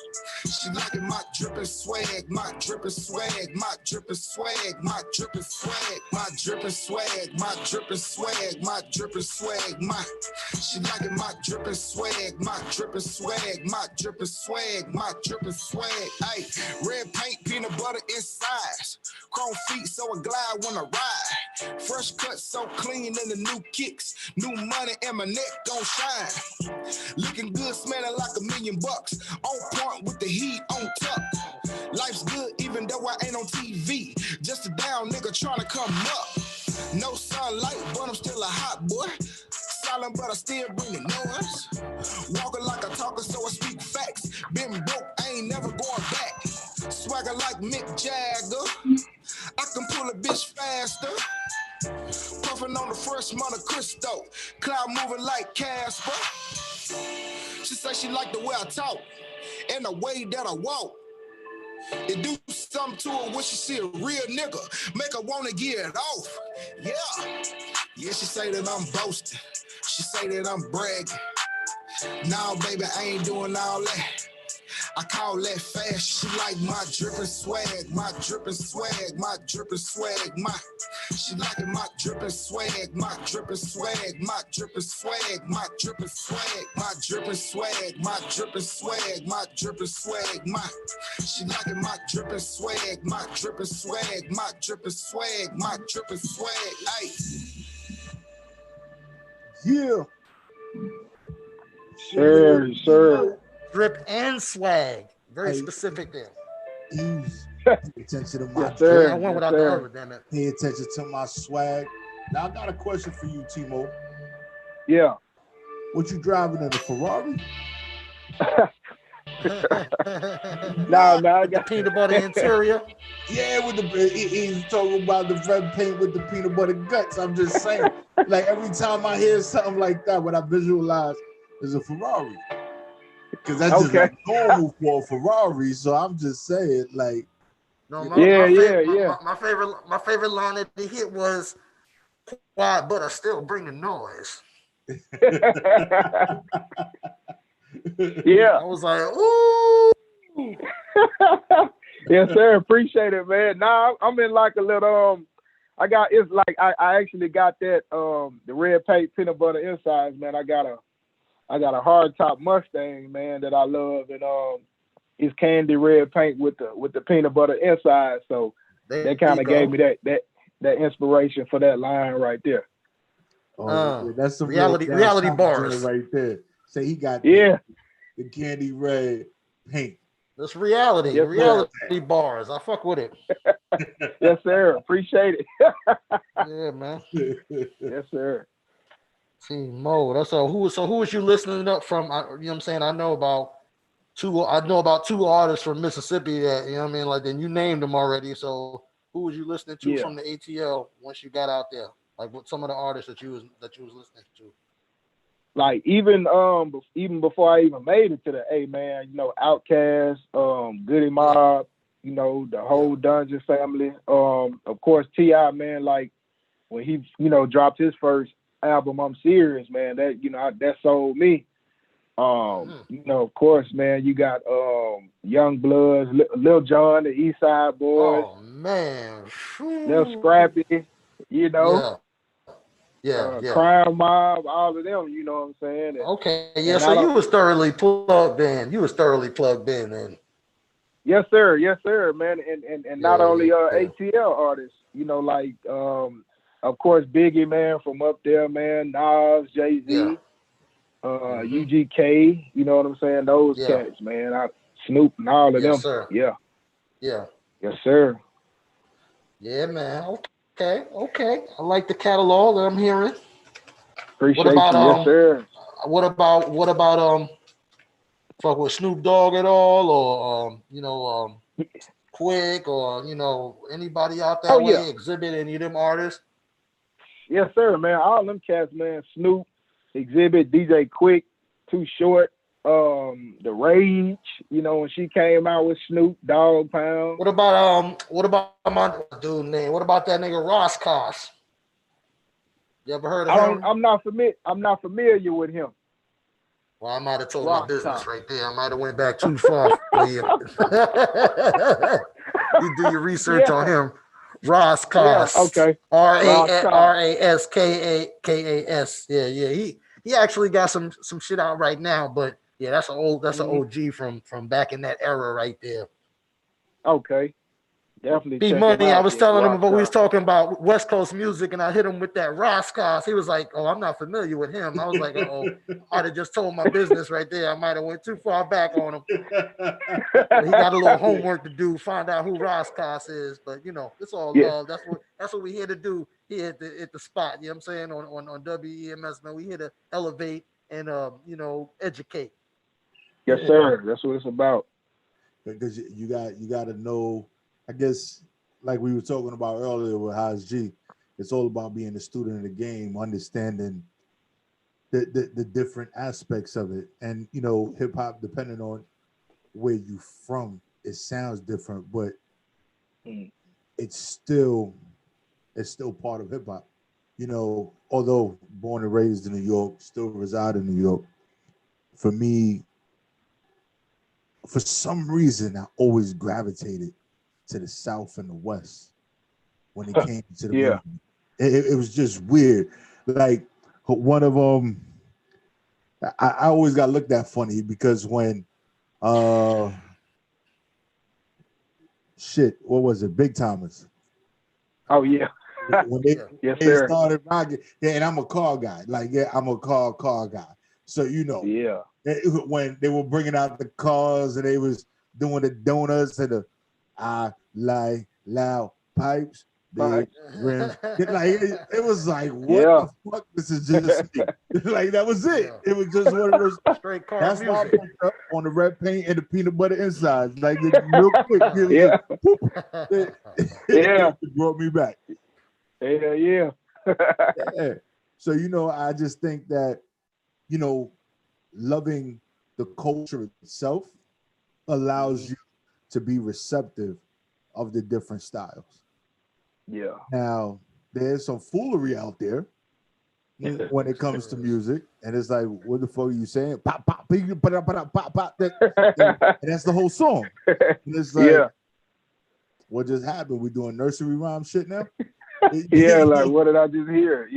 She like my drippin' swag, my drippin' swag, my drippin' swag, my drippin' swag, my drippin' swag, my drippin' swag, my drippin' swag, my. She like my drippin' swag, my drippin' swag, my drippin' swag, my drippin' swag. Ay, red paint, peanut butter inside. Chrome feet, so I glide when I ride. Fresh cut, so clean in the new kicks. New money and my neck gon' shine. Looking good, smelling like $1,000,000. On point with the heat on top. Life's good even though I ain't on TV. Just a down nigga tryna come up. No sunlight, but I'm still a hot boy. Silent, but I still bring the noise. Walking like a talker, so I speak facts. Been broke, I ain't never going back. Swagger like Mick Jagger. I can pull a bitch faster. Puffin' on the first Monte Cristo. Cloud moving like Casper. She say she like the way I talk and the way that I walk. It do something to her when she see a real nigga. Make her wanna get it off. Yeah. Yeah, she say that I'm boasting. She say that I'm bragging. Nah, baby, I ain't doing all that. I call that fast. She like my drippin' swag, my drippin' swag, my drippin' swag, my. She like my drippin' swag, my drippin' swag, my drippin' swag, my drippin' swag, my drippin' swag, my drippin' swag, my drippin' swag, my. She like my drippin' swag, my drippin' swag, my drippin' swag, my drippin' swag. Ay. Yeah. Sure. Drip and swag. Very specific there. Pay attention to my drip. I went without the other, damn it. Pay attention to my swag. Now I got a question for you, TMoe. Yeah. What you driving in a Ferrari? I got the peanut butter interior. Yeah, with the he's talking about the red paint with the peanut butter guts. I'm just saying, like every time I hear something like that, what I visualize is a Ferrari. Because that's just like normal for a Ferrari. So I'm just saying, like, no, my favorite line that they hit was quiet, but I still bring the noise. Yeah. I was like, ooh. Yes, sir. Appreciate it, man. Nah, I'm in like a little it's like I actually got that the red paint peanut butter insides, man. I got a hard top Mustang, man, that I love, and it's candy red paint with the peanut butter inside. So that kind of gave me that inspiration for that line right there. That's some reality bars right there. Say he got the candy red paint. That's reality. Yes, reality bars. I fuck with it. Yes, sir. Appreciate it. Yeah, man. Yes, sir. TMoe. So who was you listening up from? You know what I'm saying? I know about I know about two artists from Mississippi that, you know what I mean? Like, then you named them already. So who was you listening to from the ATL once you got out there? Like, what some of the artists that you was listening to? Like even before I even made it to the A, man, you know, Outkast, Goody Mob, you know, the whole Dungeon family. Of course T.I., man, like when he, you know, dropped his first album, I'm Serious, man, that, you know, that sold me. You know, of course, man, you got Young Bloods, Lil Jon, the East Side Boys. Oh man, Lil Scrappy, you know. Yeah. Crime Mob, all of them, you know what I'm saying? And, okay, yeah. So you was thoroughly plugged in. Then. Yes, sir, man. And not only ATL artists, you know, like of course Biggie, man, from up there, man, Nas, Jay-Z, UGK, you know what I'm saying? Those cats, man. Snoop and all of them. Sir. Yeah. Yes, sir. Yeah, man. Okay. I like the catalog that I'm hearing. Appreciate you, yes, sir. What about fuck with Snoop Dogg at all, or you know, Quick, or you know, anybody out that way? Exhibit, any of them artists? Yes, sir, man. All them cats, man. Snoop, Exhibit, DJ Quick, Too Short, The Rage, you know, when she came out with Snoop, Dog Pound. What about my dude name? What about that nigga Ross Koss? You ever heard of him? I'm not familiar with him. Well, I might have told my business right there. I might have went back too far for you. You do your research on him. Ross Koss. Yeah, okay. Raskas. Yeah. He actually got some shit out right now, but yeah, that's an OG from back in that era right there. Okay. Definitely. B-Money, I was telling him about, we was talking about West Coast music, and I hit him with that Raskas. He was like, "Oh, I'm not familiar with him." I was like, "Oh, I might have just told my business right there. I might have went too far back on him." But he got a little homework to do, find out who Raskas is. But you know, it's all love. That's what we here to do here at the spot. You know what I'm saying? On WEMS, man, we here to elevate and you know, educate. Yes, sir. That's what it's about. Because you got to know. I guess, like we were talking about earlier with Haas G, it's all about being a student of the game, understanding the different aspects of it. And, you know, hip hop, depending on where you from, it sounds different, but it's still part of hip hop. You know, although born and raised in New York, still reside in New York, for me, for some reason, I always gravitated to the South and the West when it came to the music. It was just weird. Like one of them, I always got looked at funny because when what was it? Big Timers. Oh yeah. When they started rocking, and I'm a car guy. Like, I'm a car guy. So you know, when they were bringing out the cars and they was doing the donuts and the I like loud pipes, big rims. It was like, what the fuck? This is just like, that was it. It was just one of those straight car that's music. why I picked up on the red paint and the peanut butter insides. Like, real quick, it brought me back. Yeah. So, you know, I just think that, you know, loving the culture itself allows you to be receptive of the different styles. Yeah. Now, there's some foolery out there when it comes to music, and it's like, what the fuck are you saying? Pop, pop, pop, pop, pop. And that's the whole song. And it's like, what just happened? We doing nursery rhyme shit now? Like, what did I just hear?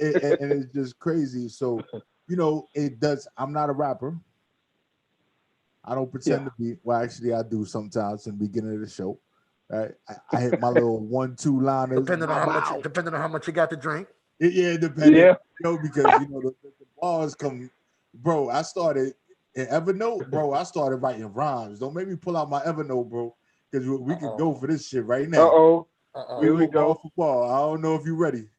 And it's just crazy. So, you know, it does. I'm not a rapper. I don't pretend to be. Well, actually, I do sometimes in the beginning of the show. Right? I hit my little 1-2 liners. Depending on how much you got to drink. Depending. You know, because you know the bars come, bro. I started in Evernote, bro. I started writing rhymes. Don't make me pull out my Evernote, bro, because we can go for this shit right now. Here we go. For ball. I don't know if you're ready.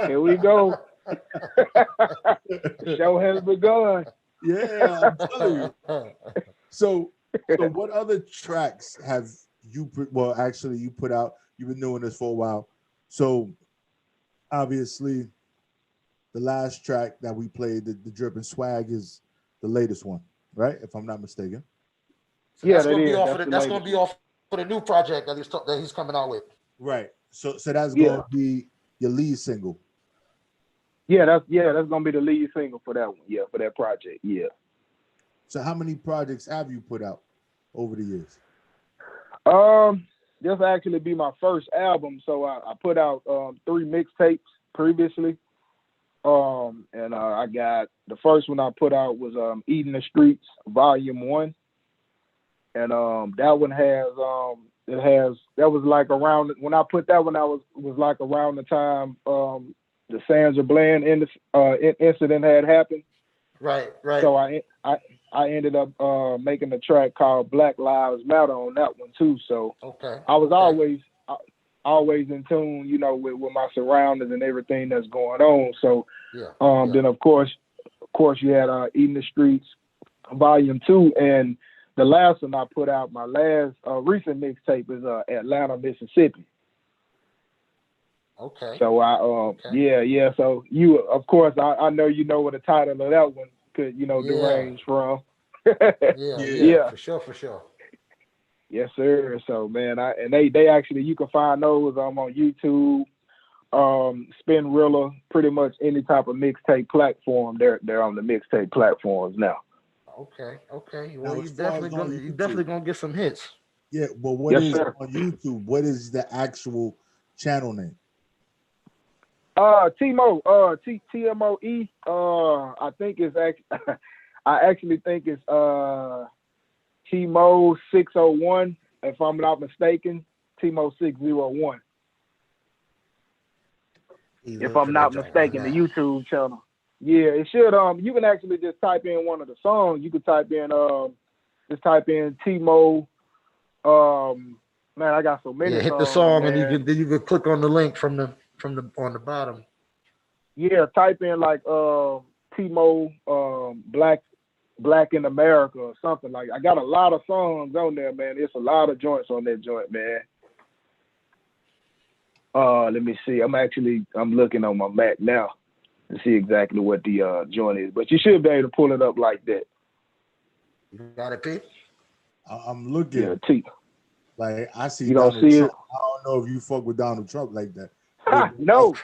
Here we go. The show has begun. Yeah, I'm telling you. So what other tracks have you well actually you put out? You've been doing this for a while. So obviously the last track that we played, the Drip and Swag, is the latest one, right? If I'm not mistaken. So Yeah, that's that gonna be is. off of That's the, the that's gonna latest be one. off for the new project that he's coming out with. Right. So that's Yeah. gonna be your lead single. Yeah, that's gonna be the lead single for that one. Yeah, for that project. Yeah. So how many projects have you put out over the years? This will actually be my first album. So I put out 3 mixtapes previously. And I got the first one I put out was Eating the Streets Volume 1. And that one that was like around when I put that one out was like around the time the Sandra Bland incident had happened. Right. So I ended up making a track called Black Lives Matter on that one too. So I was always in tune, with my surroundings and everything that's going on. So then of course you had Eating the Streets Volume 2, and the last one I put out, my last recent mixtape, is Atlanta, Mississippi. Okay. So yeah. So you, of course, I know what the title of that one could, derange from. yeah, for sure. Yes, sir. So man, they actually, you can find those on YouTube, Spinrilla, pretty much any type of mixtape platform. They're on the mixtape platforms now. Okay. Well, you definitely gonna get some hits. Yeah, but what is on YouTube? What is the actual channel name? TMoe, TMoe. I think it's I actually think it's TMoe 601, if I'm not mistaken. TMoe 601. If I'm not mistaken, the YouTube channel. Yeah, it should. You can actually just type in one of the songs. You could type in TMoe. Man, I got so many. Yeah, hit songs, the song, man. and you could click on the link from the on the bottom. Yeah, type in like TMoe Black in America or something like. I got a lot of songs on there, man. It's a lot of joints on that joint, man. Let me see. I'm looking on my Mac now to see exactly what the joint is, but you should be able to pull it up like that. You got it, Pete? I'm looking. Yeah, T. Like I see you Donald don't see Trump. it? I don't know if you fuck with Donald Trump like that. No.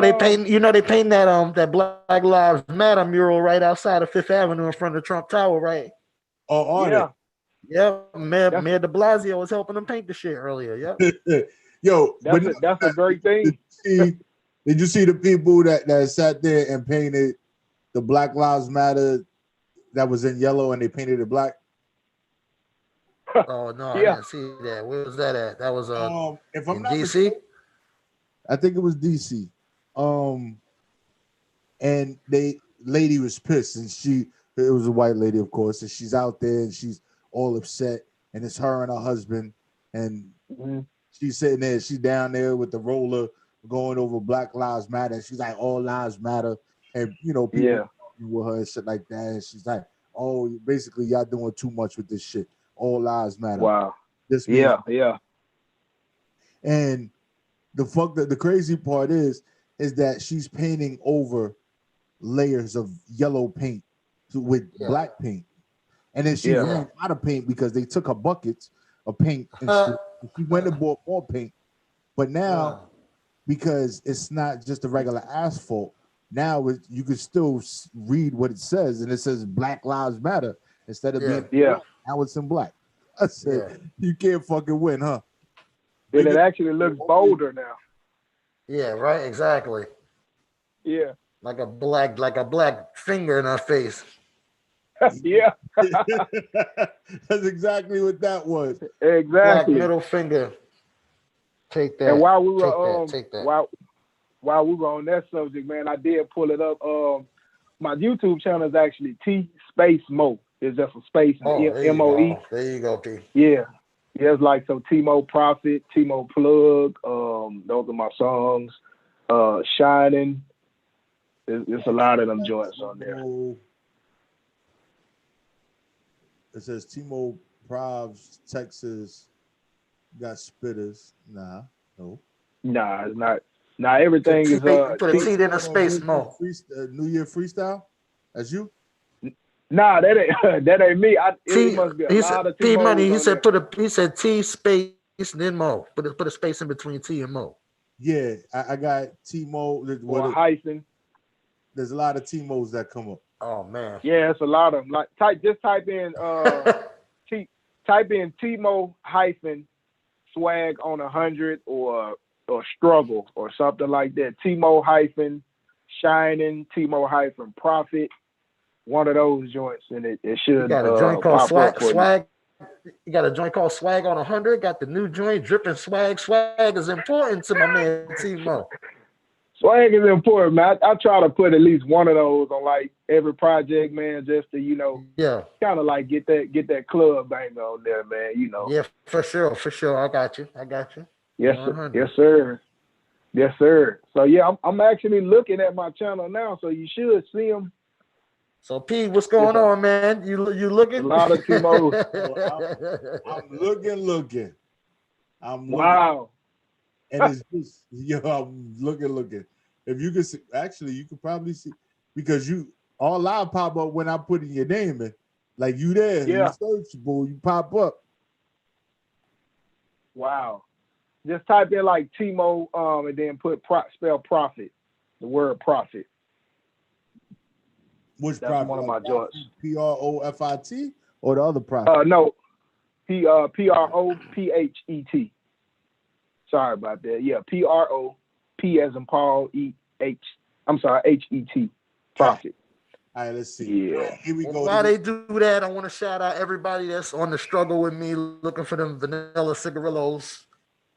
They paint that Black Lives Matter mural right outside of Fifth Avenue in front of Trump Tower, right? Oh, are they? Yeah, Mayor de Blasio was helping them paint the shit earlier. Yep. Yo, that's a great thing. Did you see the people that sat there and painted the Black Lives Matter that was in yellow and they painted it black? Oh no, I didn't see that. Where was that at? That was if I'm in not DC. Mistaken, I think it was DC. And lady was pissed, and it was a white lady, of course, and she's out there and she's all upset, and it's her and her husband, and she's sitting there, she's down there with the roller going over Black Lives Matter. And she's like, all lives matter, and people with her and shit like that. And she's like, oh, basically y'all doing too much with this shit. All lives matter. Wow. This yeah. And the crazy part is that she's painting over layers of yellow paint with black paint, and then she ran out of paint because they took her buckets of paint and she went and bought more paint. But now, because it's not just a regular asphalt, now you can still read what it says, and it says Black Lives Matter instead of being black. Now it's in black. I said, you can't fucking win, huh? And it actually looks bolder now. Yeah, right, exactly. Yeah. Like a black finger in her face. Yeah. That's exactly what that was. Exactly. Black middle finger. Take that. And while we were take that. While we were on that subject, man, I did pull it up. My YouTube channel is actually TMoe. It's just a space MOE. There you go, P. Yeah. Yeah, it's like so TMoe Profit, TMoe Plug, those are my songs. Shining. It's a lot of them joints on there. It says TMoe, Provs, Texas, got spitters. No. Nah, it's not. Nah, everything is put a T in a space, Mo. New Year freestyle. That's you? Nah, that ain't me. It must be a lot of T Money. He said he said T space then Mo. Put a space in between T and Mo. Yeah, I got TMoe. Or a hyphen. There's a lot of TMoes that come up. Oh man. Yeah, it's a lot of them. Like type in type in TMoe hyphen swag on 100 or struggle or something like that. TMoe hyphen shining, TMoe hyphen profit. One of those joints, and it should. You got a joint called swag. You got a joint called Swag on 100. Got the new joint dripping swag. Swag is important to my man TMoe. Swag is important, man. I try to put at least one of those on like every project, man, just to kind of like get that club bang on there, man. Yeah, for sure. I got you. Yes, sir. Yes, sir. So yeah, I'm actually looking at my channel now, so you should see them. So P, what's going on, man? You looking? A lot of TMoe. I'm looking. Wow. And it's just I'm looking. If you could see, actually, you could probably see because all live pop up when I put in your name in, like you there, you searchable, you pop up. Wow. Just type in like TMoe, and then spell profit, the word profit. Which That's profit? one of my joints. PROFIT or the other profit? No, PROPHET. Sorry about that. Yeah, PROP as in Paul HET. Profit. All right, let's see. Yeah. Here we go. While they do that, I want to shout out everybody that's on the struggle with me looking for them vanilla cigarillos.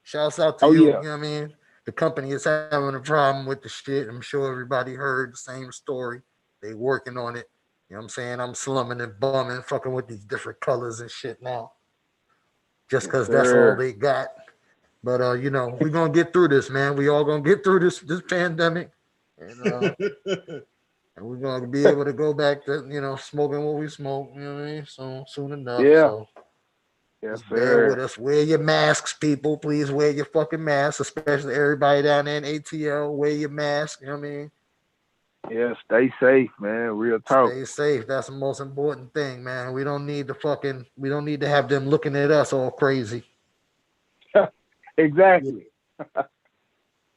Shouts out to you. Yeah. You know what I mean? The company is having a problem with the shit. I'm sure everybody heard the same story. They working on it. You know what I'm saying? I'm slumming and bumming, fucking with these different colors and shit now. Just because that's all they got. But we're gonna get through this, man. We all gonna get through this pandemic. And we're gonna be able to go back to, smoking what we smoke, you know what I mean? Soon enough. Yeah. So yes, bear with us. Wear your masks, people. Please wear your fucking masks, especially everybody down there in ATL. Wear your mask, you know what I mean? Yeah, stay safe, man. Real talk. Stay safe. That's the most important thing, man. We don't need to have them looking at us all crazy. Exactly.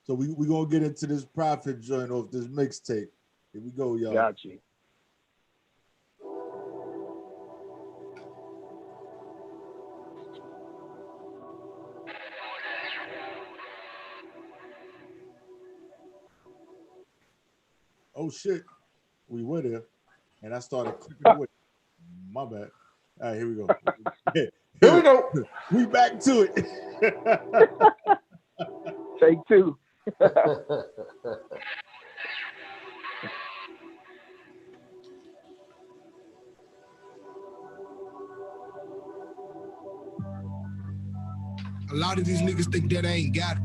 So we gonna get into this profit joint off this mixtape. Here we go, y'all. Got you. Oh shit, we were there, and I started clicking away. My bad. All right, here we go. Here we go. We back to it. Take two. A lot of these niggas think that I ain't got it.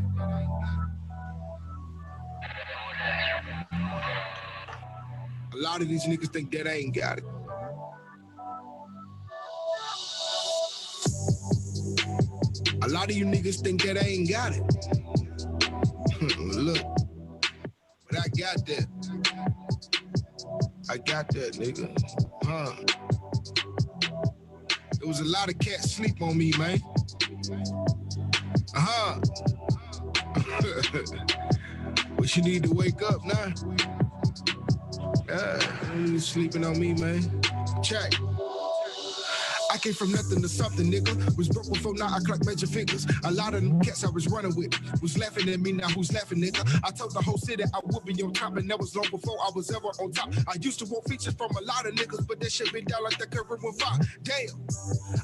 A lot of these niggas think that I ain't got it. A lot of you niggas think that I ain't got it. Look, but I got that. I got that, nigga. There was a lot of cats sleep on me, man. But you need to wake up now. You sleeping on me, man. Check. I came from nothing to something, nigga. Was broke before, now I collect major figures. A lot of them cats I was running with was laughing at me, now who's laughing, nigga? I told the whole city I would be on top, and that was long before I was ever on top. I used to want features from a lot of niggas, but that shit been down like the current one fire. Damn,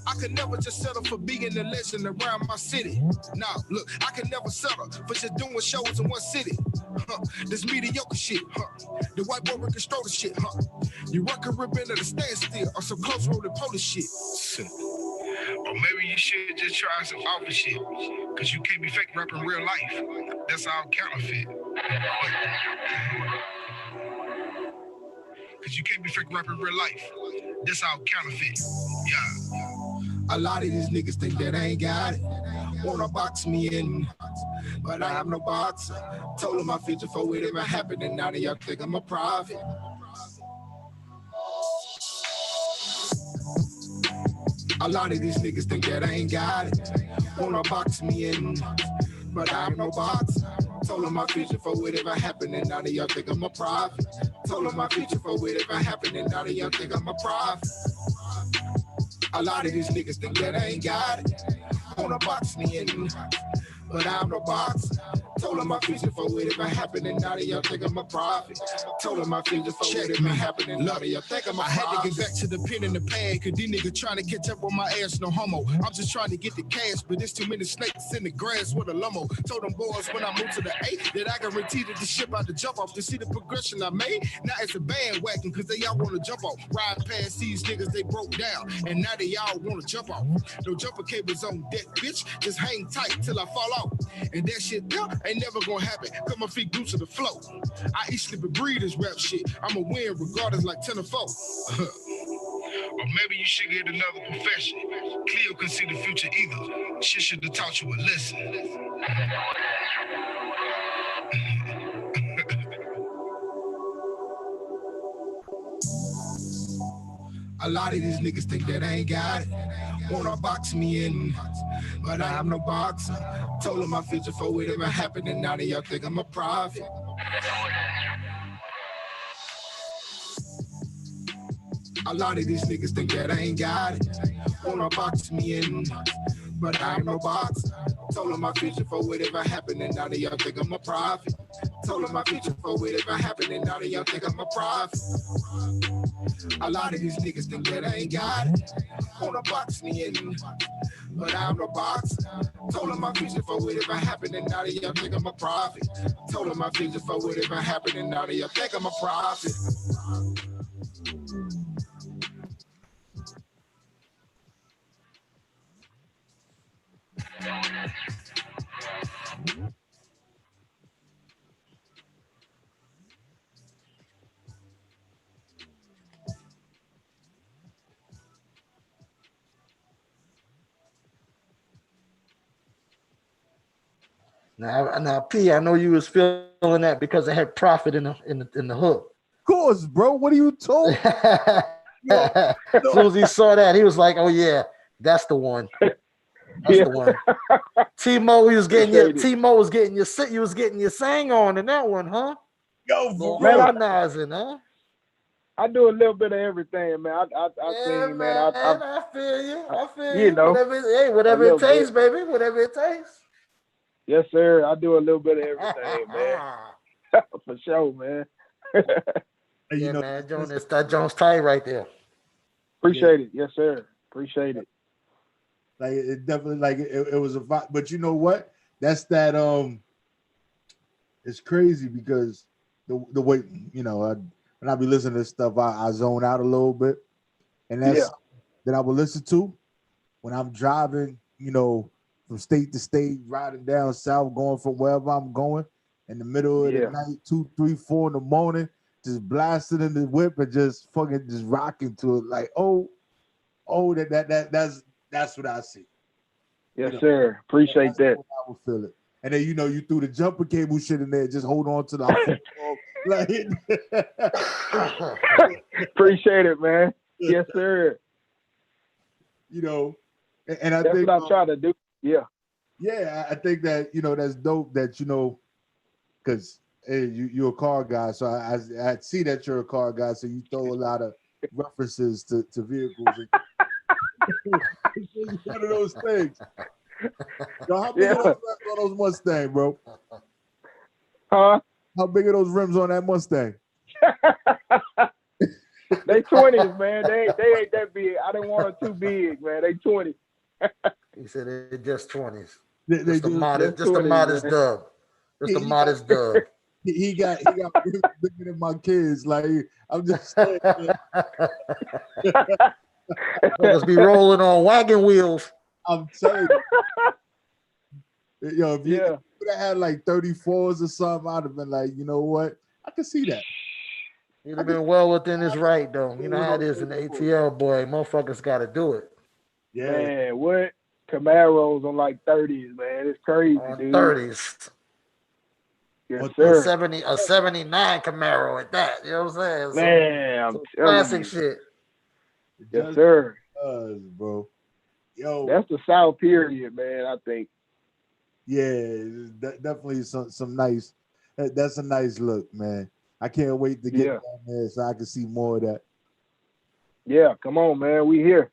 I could never just settle for being a legend around my city. Nah, look, I can never settle for just doing shows in one city. This mediocre shit, The white boy can stroll the shit, You working ribbon at a standstill or some close rolling Polish shit. Or maybe you should just try some office shit, cause you can't be fake rapping real life. That's all counterfeit. Cause you can't be fake rapping in real life. That's all counterfeit. Yeah. A lot of these niggas think that I ain't got it. Wanna box me in, but I am no boxer. Told them my future for whatever happened, and now they all think I'm a prophet. A lot of these niggas think that I ain't got it. Wanna box me in, but I'm no boxer. Told them my future for whatever happened, and now they all think I'm a prophet. Told them my future for whatever happened, and now they all think I'm a prophet. A lot of these niggas think that I ain't got it. Wanna box me in, but I'm no boxer. Told them my future for whatever happened, and now they all think I'm a prophet. Told them my future for whatever happened, and now they all think I'm a prophet. I had to get back to the pen and the pad, cause these niggas trying to catch up on my ass, no homo. I'm just trying to get the cash, but there's too many snakes in the grass with a lummo. Told them boys when I moved to the A, that I guarantee that the ship about to jump off. To see the progression I made, now it's a bandwagon, cause they all wanna jump off. Ride past these niggas, they broke down, and now they all wanna jump off. No jumper cables on deck, bitch, just hang tight till I fall off. And that shit there ain't never gonna happen, cause my feet glued to the floor. I eat, sleep, and breathe this rap shit. I'ma win regardless like 10 or 4. Or maybe you should get another profession. Cleo can see the future either. She should have taught you a lesson. A lot of these niggas think that I ain't got it. Wanna box me in, but I am no boxer. Told them my future for whatever happened, and now they all think I'm a prophet. A lot of these niggas think that I ain't got it. Wanna box me in, but I am no boxer. Told them my future for whatever happened, and now they all think I'm a prophet. Told them my future for whatever happened, and now they all think I'm a prophet. A lot of these niggas think that I ain't got it. Wanna box me in, but I'm no boxer. Told them my future for whatever happened, and now they all think I'm a prophet. Told them my future for whatever happened, and now they all think I'm a prophet. Now, P, I know you was feeling that because it had profit in the hook. Of course, bro. What are you talking? As soon as he saw that, he was like, "Oh yeah, that's the one. That's the one." TMoe, was getting you was getting your sang on in that one, huh? Yo, for Man, Recognizing, huh? I do a little bit of everything, man. I sing, man. I feel you. I feel you know, whatever it takes, baby. Whatever it takes. Yes, sir. I do a little bit of everything, man. For sure, man. Yeah, man. That Jones tight right there. Appreciate it. Yes, sir. Appreciate it. Like it definitely, like it was a vibe. But you know what? That's that. It's crazy because the way, you know, when I be listening to this stuff, I zone out a little bit, and that's that I will listen to when I'm driving, you know, from state to state, riding down south, going from wherever I'm going, in the middle of the night, 2, 3, 4 in the morning, just blasting in the whip and just fucking just rocking to it, like that's what I see. Yes, sir. Appreciate that. I will feel it. And then, you know, you threw the jumper cable shit in there. Just hold on to the like. Appreciate it, man. Yes, sir. You know, and I that's think what I try to do. Yeah. Yeah, I think that, you know, that's dope that, you know, because hey, you're a car guy. So I see that you're a car guy. So you throw a lot of references to vehicles. It's one of those things. Yo, how big are those rims on those Mustang, bro? Huh? How big are those rims on that Mustang? They 20s, man. They ain't that big. I didn't want them too big, man. They 20. He said they're just 20s. Just a modest dub. Just a modest dub. He got bigger than my kids. Like, I'm just saying. Niggas be rolling on wagon wheels. I'm telling you. Yo, if you would have had like 34s or something, I'd have been like, you know what? I can see that. He'd have been well within his right, though. You know how it is in the ATL, boy. Motherfuckers got to do it. Yeah. Man, what? Camaros on like 30s, man. It's crazy, On dude. 30s. Yes, A sir. 79 Camaro at that. You know what I'm saying? Man, I'm some telling classic you. shit. Yes, sir. Does, bro. Yo, that's the South period, man. I think. Yeah, definitely some nice. That's a nice look, man. I can't wait to get down there so I can see more of that. Yeah, come on, man. We here.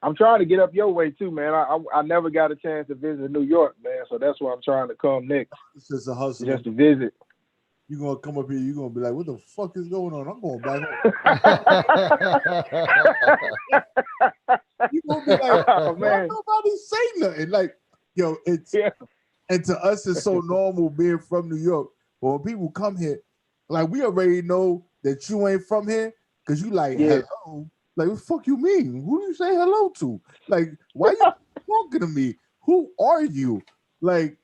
I'm trying to get up your way too, man. I never got a chance to visit New York, man. So that's why I'm trying to come next. It's just a hustle. Just to visit. You're gonna come up here, you're gonna be like, what the fuck is going on? I'm going back home. You're gonna be like, oh, man, nobody say nothing. Like, yo, it's and to us it's so normal being from New York. But when people come here, like we already know that you ain't from here because you like hello. Like, what the fuck you mean? Who do you say hello to? Like, why you talking to me? Who are you? Like,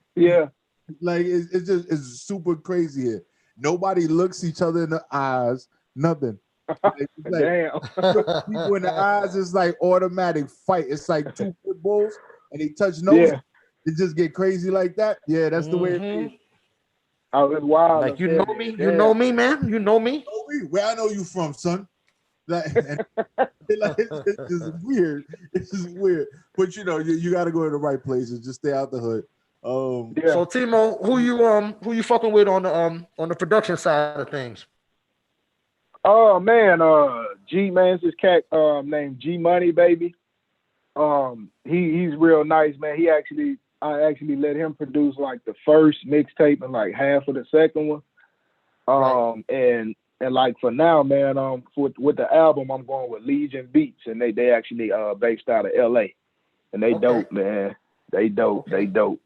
like it's super crazy here. Nobody looks each other in the eyes. Nothing. Like, damn. People in the eyes is like automatic fight. It's like two pit bulls and they touch noses. It just get crazy like that. Yeah, that's the way it is. Oh, it's wild. Like, you know me? You know me, man? You know me? Where I know you from, son? Like, it's just weird. It's just weird. But you know, you got to go to the right places. Just stay out the hood. So TMoe, who you fucking with on the production side of things? Oh man, G man, this cat named G Money, baby. He's real nice, man. I actually let him produce like the first mixtape and like half of the second one. And like for now, man, with the album, I'm going with Legion Beats, and they actually based out of LA, and they dope, man. They dope. They dope.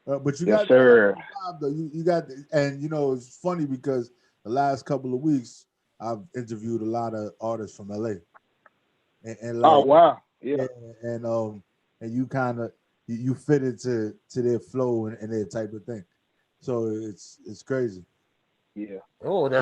But you yes, got sir. Though. You got, and you know it's funny because the last couple of weeks I've interviewed a lot of artists from LA, and like, oh wow, yeah, and you kind of you fit into their flow and their type of thing, so it's crazy. Yeah. Oh, that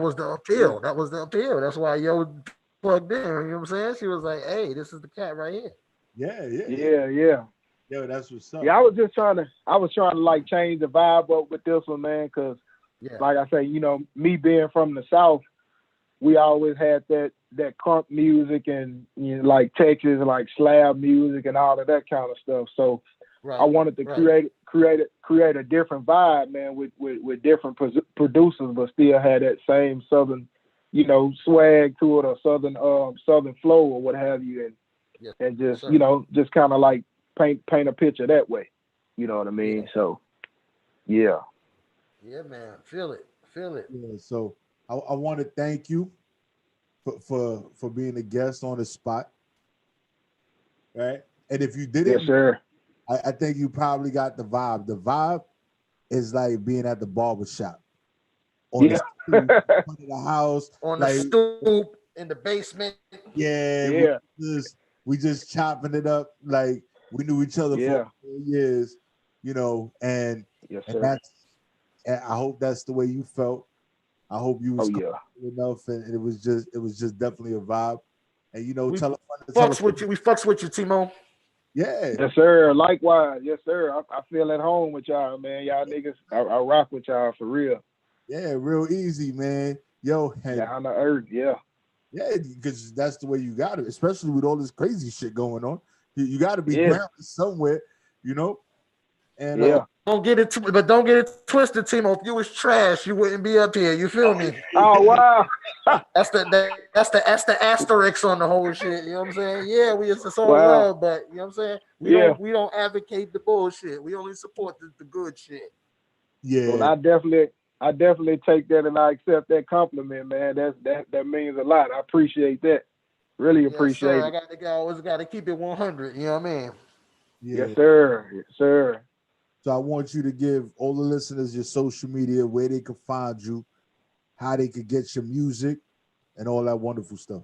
was the appeal. That was the appeal. That's why yo plugged in. You know what I'm saying? She was like, "Hey, this is the cat right here." Yeah. Yo, that's what's up. Yeah, I was trying to like change the vibe up with this one, man, because like I say, you know, me being from the South, we always had that crunk music and, you know, like Texas, like slab music and all of that kind of stuff. So I wanted to create a different vibe, man, with different producers, but still had that same Southern, you know, swag to it, or Southern flow or what have you, and just you know, just kind of like paint a picture that way. You know what I mean? So yeah, man, feel it. Yeah, so I want to thank you for being a guest on the spot, right? And if you didn't, yes, sir. I think you probably got the vibe. The vibe is like being at the barbershop, on the stoop, in front of the house, on like, the stoop, in the basement. Yeah. We just chopping it up like we knew each other for 4 years, you know, and and I hope that's the way you felt. I hope you was enough, and it was just definitely a vibe. And you know, We fucks with you, TMoe. Yeah. Yes, sir. Likewise. Yes, sir. I feel at home with y'all, man. Y'all niggas, I rock with y'all for real. Yeah, real easy, man. Yo, on the earth, Yeah, because that's the way you got it, especially with all this crazy shit going on. You got to be grounded somewhere, you know. And don't get it twisted, TMoe. If you was trash, you wouldn't be up here. You feel me? Oh wow. That's the asterisk on the whole shit. You know what I'm saying? Yeah, it's all love, but you know what I'm saying? We don't advocate the bullshit. We only support the good shit. Yeah. Well, I definitely take that and I accept that compliment, man. That means a lot. I appreciate that. Really appreciate it. I always got to keep it 100. You know what I mean? Yeah. Yes, sir. Yes, sir. So I want you to give all the listeners your social media, where they can find you, how they could get your music, and all that wonderful stuff.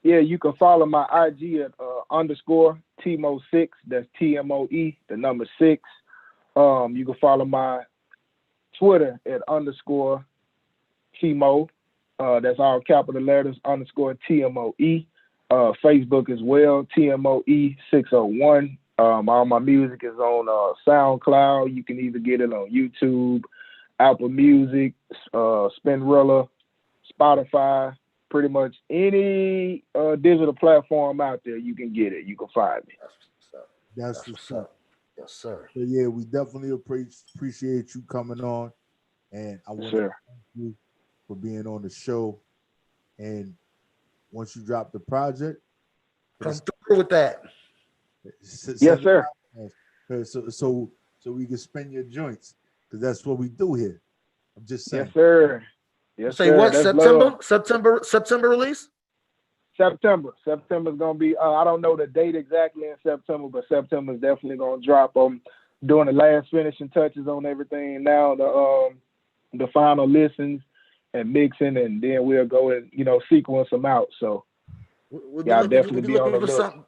Yeah, you can follow my IG at _ TMoe6. That's TMoe, the number 6. You can follow my Twitter at _ TMoe. That's all capital letters _ TMoe. Facebook as well, TMoe 601. All my music is on SoundCloud. You can either get it on YouTube, Apple Music, Spinrilla, Spotify, pretty much any digital platform out there. You can get it. You can find me. That's what's up. Yes, sir. So yeah, we definitely appreciate you coming on, and I want to thank you for being on the show. And once you drop the project, come through with that. Yes, sir. So we can spin your joints, because that's what we do here. I'm just saying. Yes, sir. Yes, Say sir. what? That's September release? September's gonna be. I don't know the date exactly in September, but September's definitely gonna drop. Doing the last finishing touches on everything now. The final listens and mixing, and then we'll go and sequence them out. So y'all definitely be on the look.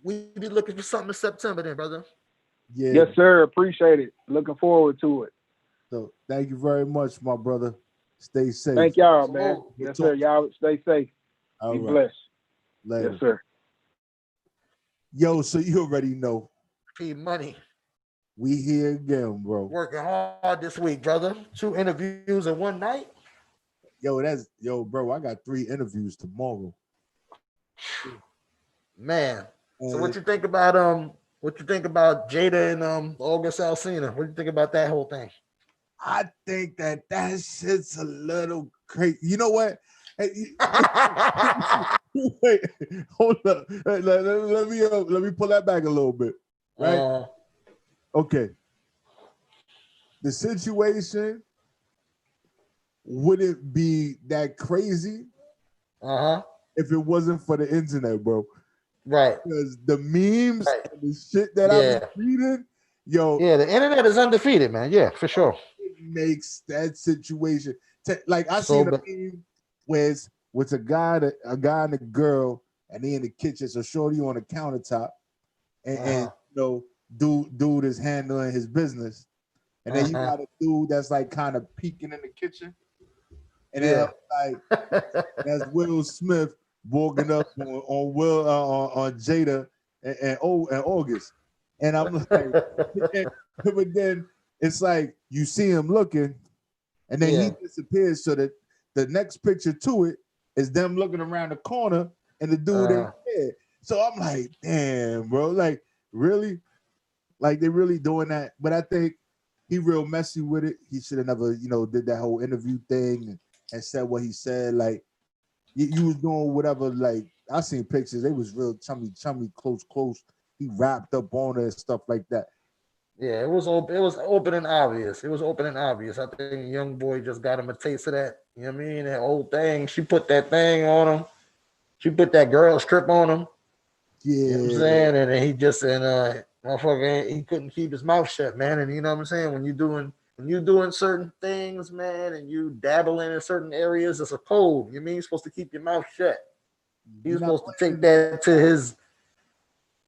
We be looking for something in September, then, brother. Yeah. Yes, sir. Appreciate it. Looking forward to it. So thank you very much, my brother. Stay safe. Thank y'all, man. Yes, sir. Y'all stay safe. Be blessed. Later. Yes, sir. Yo, so you already know. P Money. We here again, bro. Working hard this week, brother. 2 interviews in one night. Yo, bro, I got 3 interviews tomorrow. Man. So what you think about Jada and August Alsina? What do you think about that whole thing? I think that shit's a little crazy. You know what? Hey, wait, hold up. Let me pull that back a little bit. Right? Okay. The situation wouldn't be that crazy if it wasn't for the internet, bro. Right. Because the memes and the shit that I've been reading, yo. Yeah, the internet is undefeated, man. Yeah, for sure. It makes that situation like I seen a meme where it's a guy and a girl, and they in the kitchen, so shorty on the countertop, and dude is handling his business, and then you got a dude that's like kind of peeking in the kitchen, and then that's Will Smith walking up on Jada and August, and I'm like, but then it's like you see him looking, and then he disappears. So that the next picture to it is them looking around the corner, and the dude ain't there. So I'm like, damn, bro, like really, like they really doing that. But I think he real messy with it. He should have never, did that whole interview thing and said what he said. Like you was doing whatever. Like I seen pictures, they was real chummy, close. He wrapped up on it and stuff like that. Yeah, it was open and obvious. It was open and obvious. I think young boy just got him a taste of that. You know what I mean? That old thing. She put that thing on him. She put that girl strip on him. Yeah. You know what I'm saying? And he just motherfucker, he couldn't keep his mouth shut, man. And you know what I'm saying? When you doing certain things, man, and you dabbling in certain areas, it's a code. You mean you're supposed to keep your mouth shut. He's supposed to take that to his.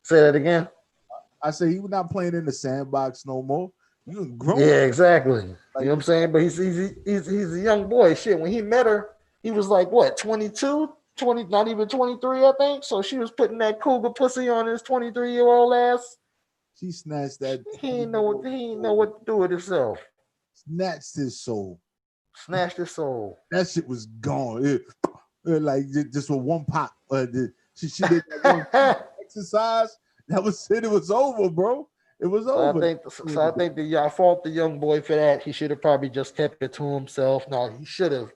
Say that again. I say he was not playing in the sandbox no more. You grown. Yeah, exactly. You know what I'm saying? But he's a young boy. Shit, when he met her, he was like what, 22, 20, not even 23, I think. So she was putting that cougar pussy on his 23-year-old ass. She snatched that. He ain't know what to do with himself. Snatched his soul. Snatched his soul. That shit was gone. Like just with one pop. She did that one exercise. That was it. It was over, bro. It was over. I think that I fault the young boy for that. He should have probably just kept it to himself. No, he should have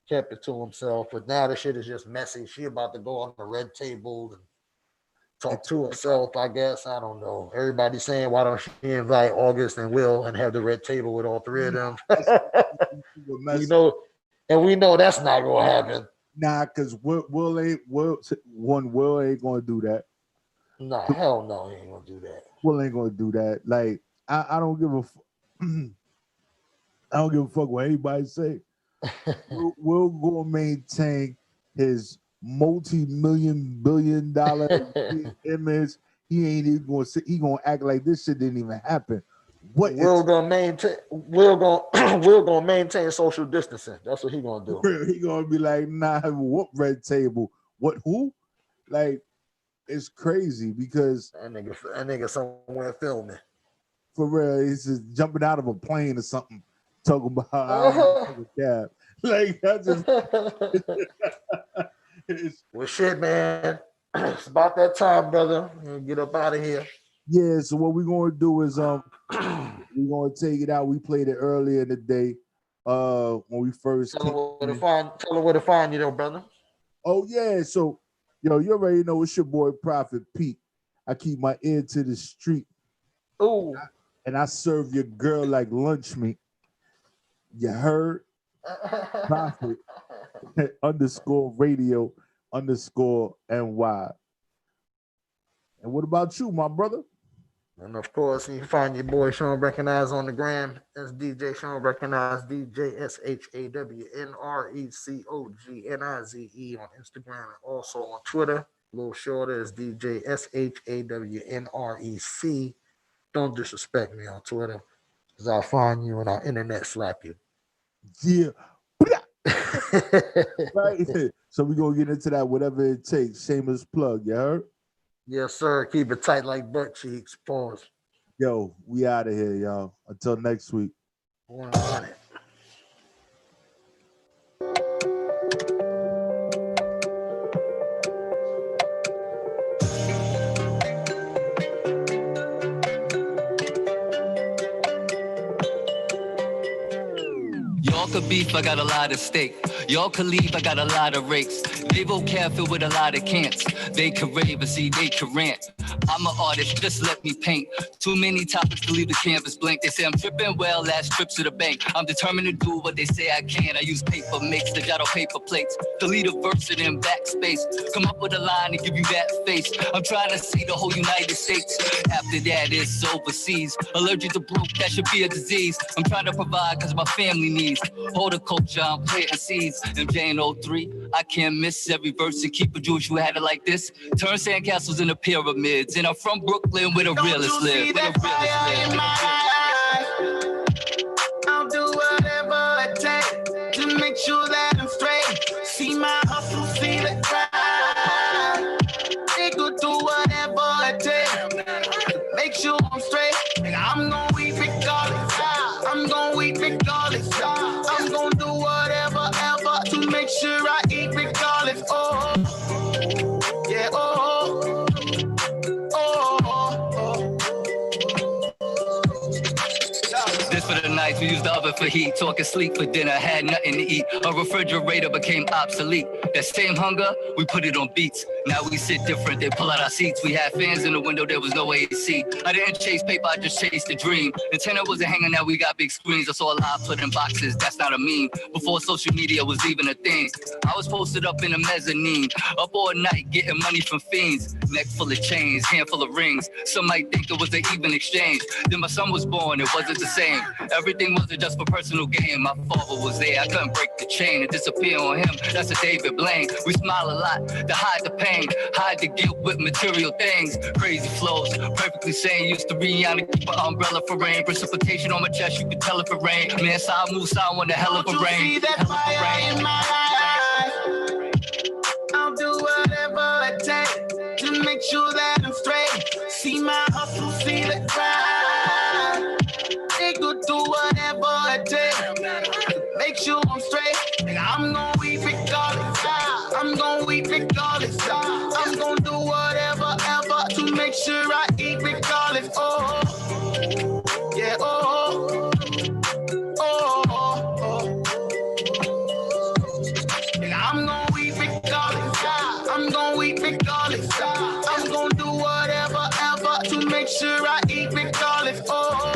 kept it to himself. But now the shit is just messy. She about to go on the red table and talk to herself, I guess. I don't know. Everybody's saying, why don't she invite August and Will and have the red table with all 3 of them? we know that's not gonna happen. Nah, because Will ain't gonna do that. No, hell no, he ain't gonna do that. Will ain't gonna do that. Like I don't give a fuck what anybody say. Will gonna maintain his multi-million billion-dollar image. He ain't even gonna act like this shit didn't even happen. What We're gonna maintain. We're gonna maintain social distancing. That's what he gonna do. He gonna be like, nah, what red table? What who? Like, it's crazy because that nigga somewhere filming. For real, he's just jumping out of a plane or something, talking about how I don't take a cab. Like that's just well, shit, man. It's about that time, brother. Get up out of here. Yeah. So what we're gonna do is we're gonna take it out. We played it earlier in the day. When we first tell her where to find you, though, brother. Oh yeah. So yo, you already know it's your boy Prophet Pete. I keep my ear to the street. Ooh. And I serve your girl like lunch meat. You heard? Prophet _radio _NY. And what about you, my brother? And of course, you can find your boy Shawn Recogonize on the gram. That's DJ Shawn Recogonize, DJ SHAWNRECOGNIZE on Instagram and also on Twitter. A little shorter is DJ SHAWNREC. Don't disrespect me on Twitter, because I'll find you and I'll internet slap you. Yeah. Right. So we're gonna get into that, whatever it takes. Shameless plug, you heard? Yes, sir. Keep it tight like butt cheeks. Pause. Yo, we out of here, y'all. Until next week. 100. Y'all could beef, I got a lot of steak. Y'all could leave, I got a lot of rakes. They vocab filled with a lot of cants. They could rave and see, they could rant. I'm an artist, just let me paint. Too many topics to leave the canvas blank. They say I'm tripping, well, last trip to the bank. I'm determined to do what they say I can. I use paper mix, the jot on paper plates. Delete a verse and then backspace. Come up with a line and give you that face. I'm trying to see the whole United States. After that, it's overseas. Allergic to broke, that should be a disease. I'm trying to provide because my family needs. Horticulture, I'm planting seeds. MJ in 03, I can't miss every verse and keep a Jewish who had it like this. Turn sandcastles into pyramids. And I'm from Brooklyn where the realists live. I'll do whatever it takes to make sure that I'm straight. See my hustle, see the grind. They could do whatever it takes to make sure I'm straight. And I'm gonna weep regardless. I'm gonna weep regardless. I'm gonna do whatever ever to make sure I eat regardless. Oh, yeah, oh, oh, oh. This for the nights we used the oven for heat. Talking sleep for dinner, had nothing to eat. A refrigerator became obsolete. That same hunger, we put it on beats. Now we sit different, they pull out our seats. We had fans in the window, there was no AC. I didn't chase paper, I just chased a dream. Antenna wasn't hanging, now we got big screens. I saw a lot put in boxes, that's not a meme. Before social media was even a thing, I was posted up in a mezzanine. Up all night, getting money from fiends. Neck full of chains, handful of rings. Some might think it was an even exchange. Then my son was born, it wasn't the same. Everything wasn't just for personal gain. My father was there, I couldn't break the chain and disappear on him. That's a David Blaine. We smile a lot to hide the pain, hide the guilt with material things. Crazy flows, perfectly sane. Used to be on to keep an umbrella for rain. Precipitation on my chest, you could tell if it rain. Man, side move, side one, the hell of a rain. See that fire in my eye. I'll do whatever it takes to make sure that I'm straight. See my hustle, see the grind. They could do whatever it takes to make sure I'm straight. And I'm gonna weep regardless. I'm gonna weep regardless. I'm gonna do whatever ever to make sure I eat regardless. Oh, yeah, oh, oh, oh. And I'm gonna weep regardless. I'm gonna weep regardless. I'm gonna do whatever ever to make sure I eat regardless. Oh.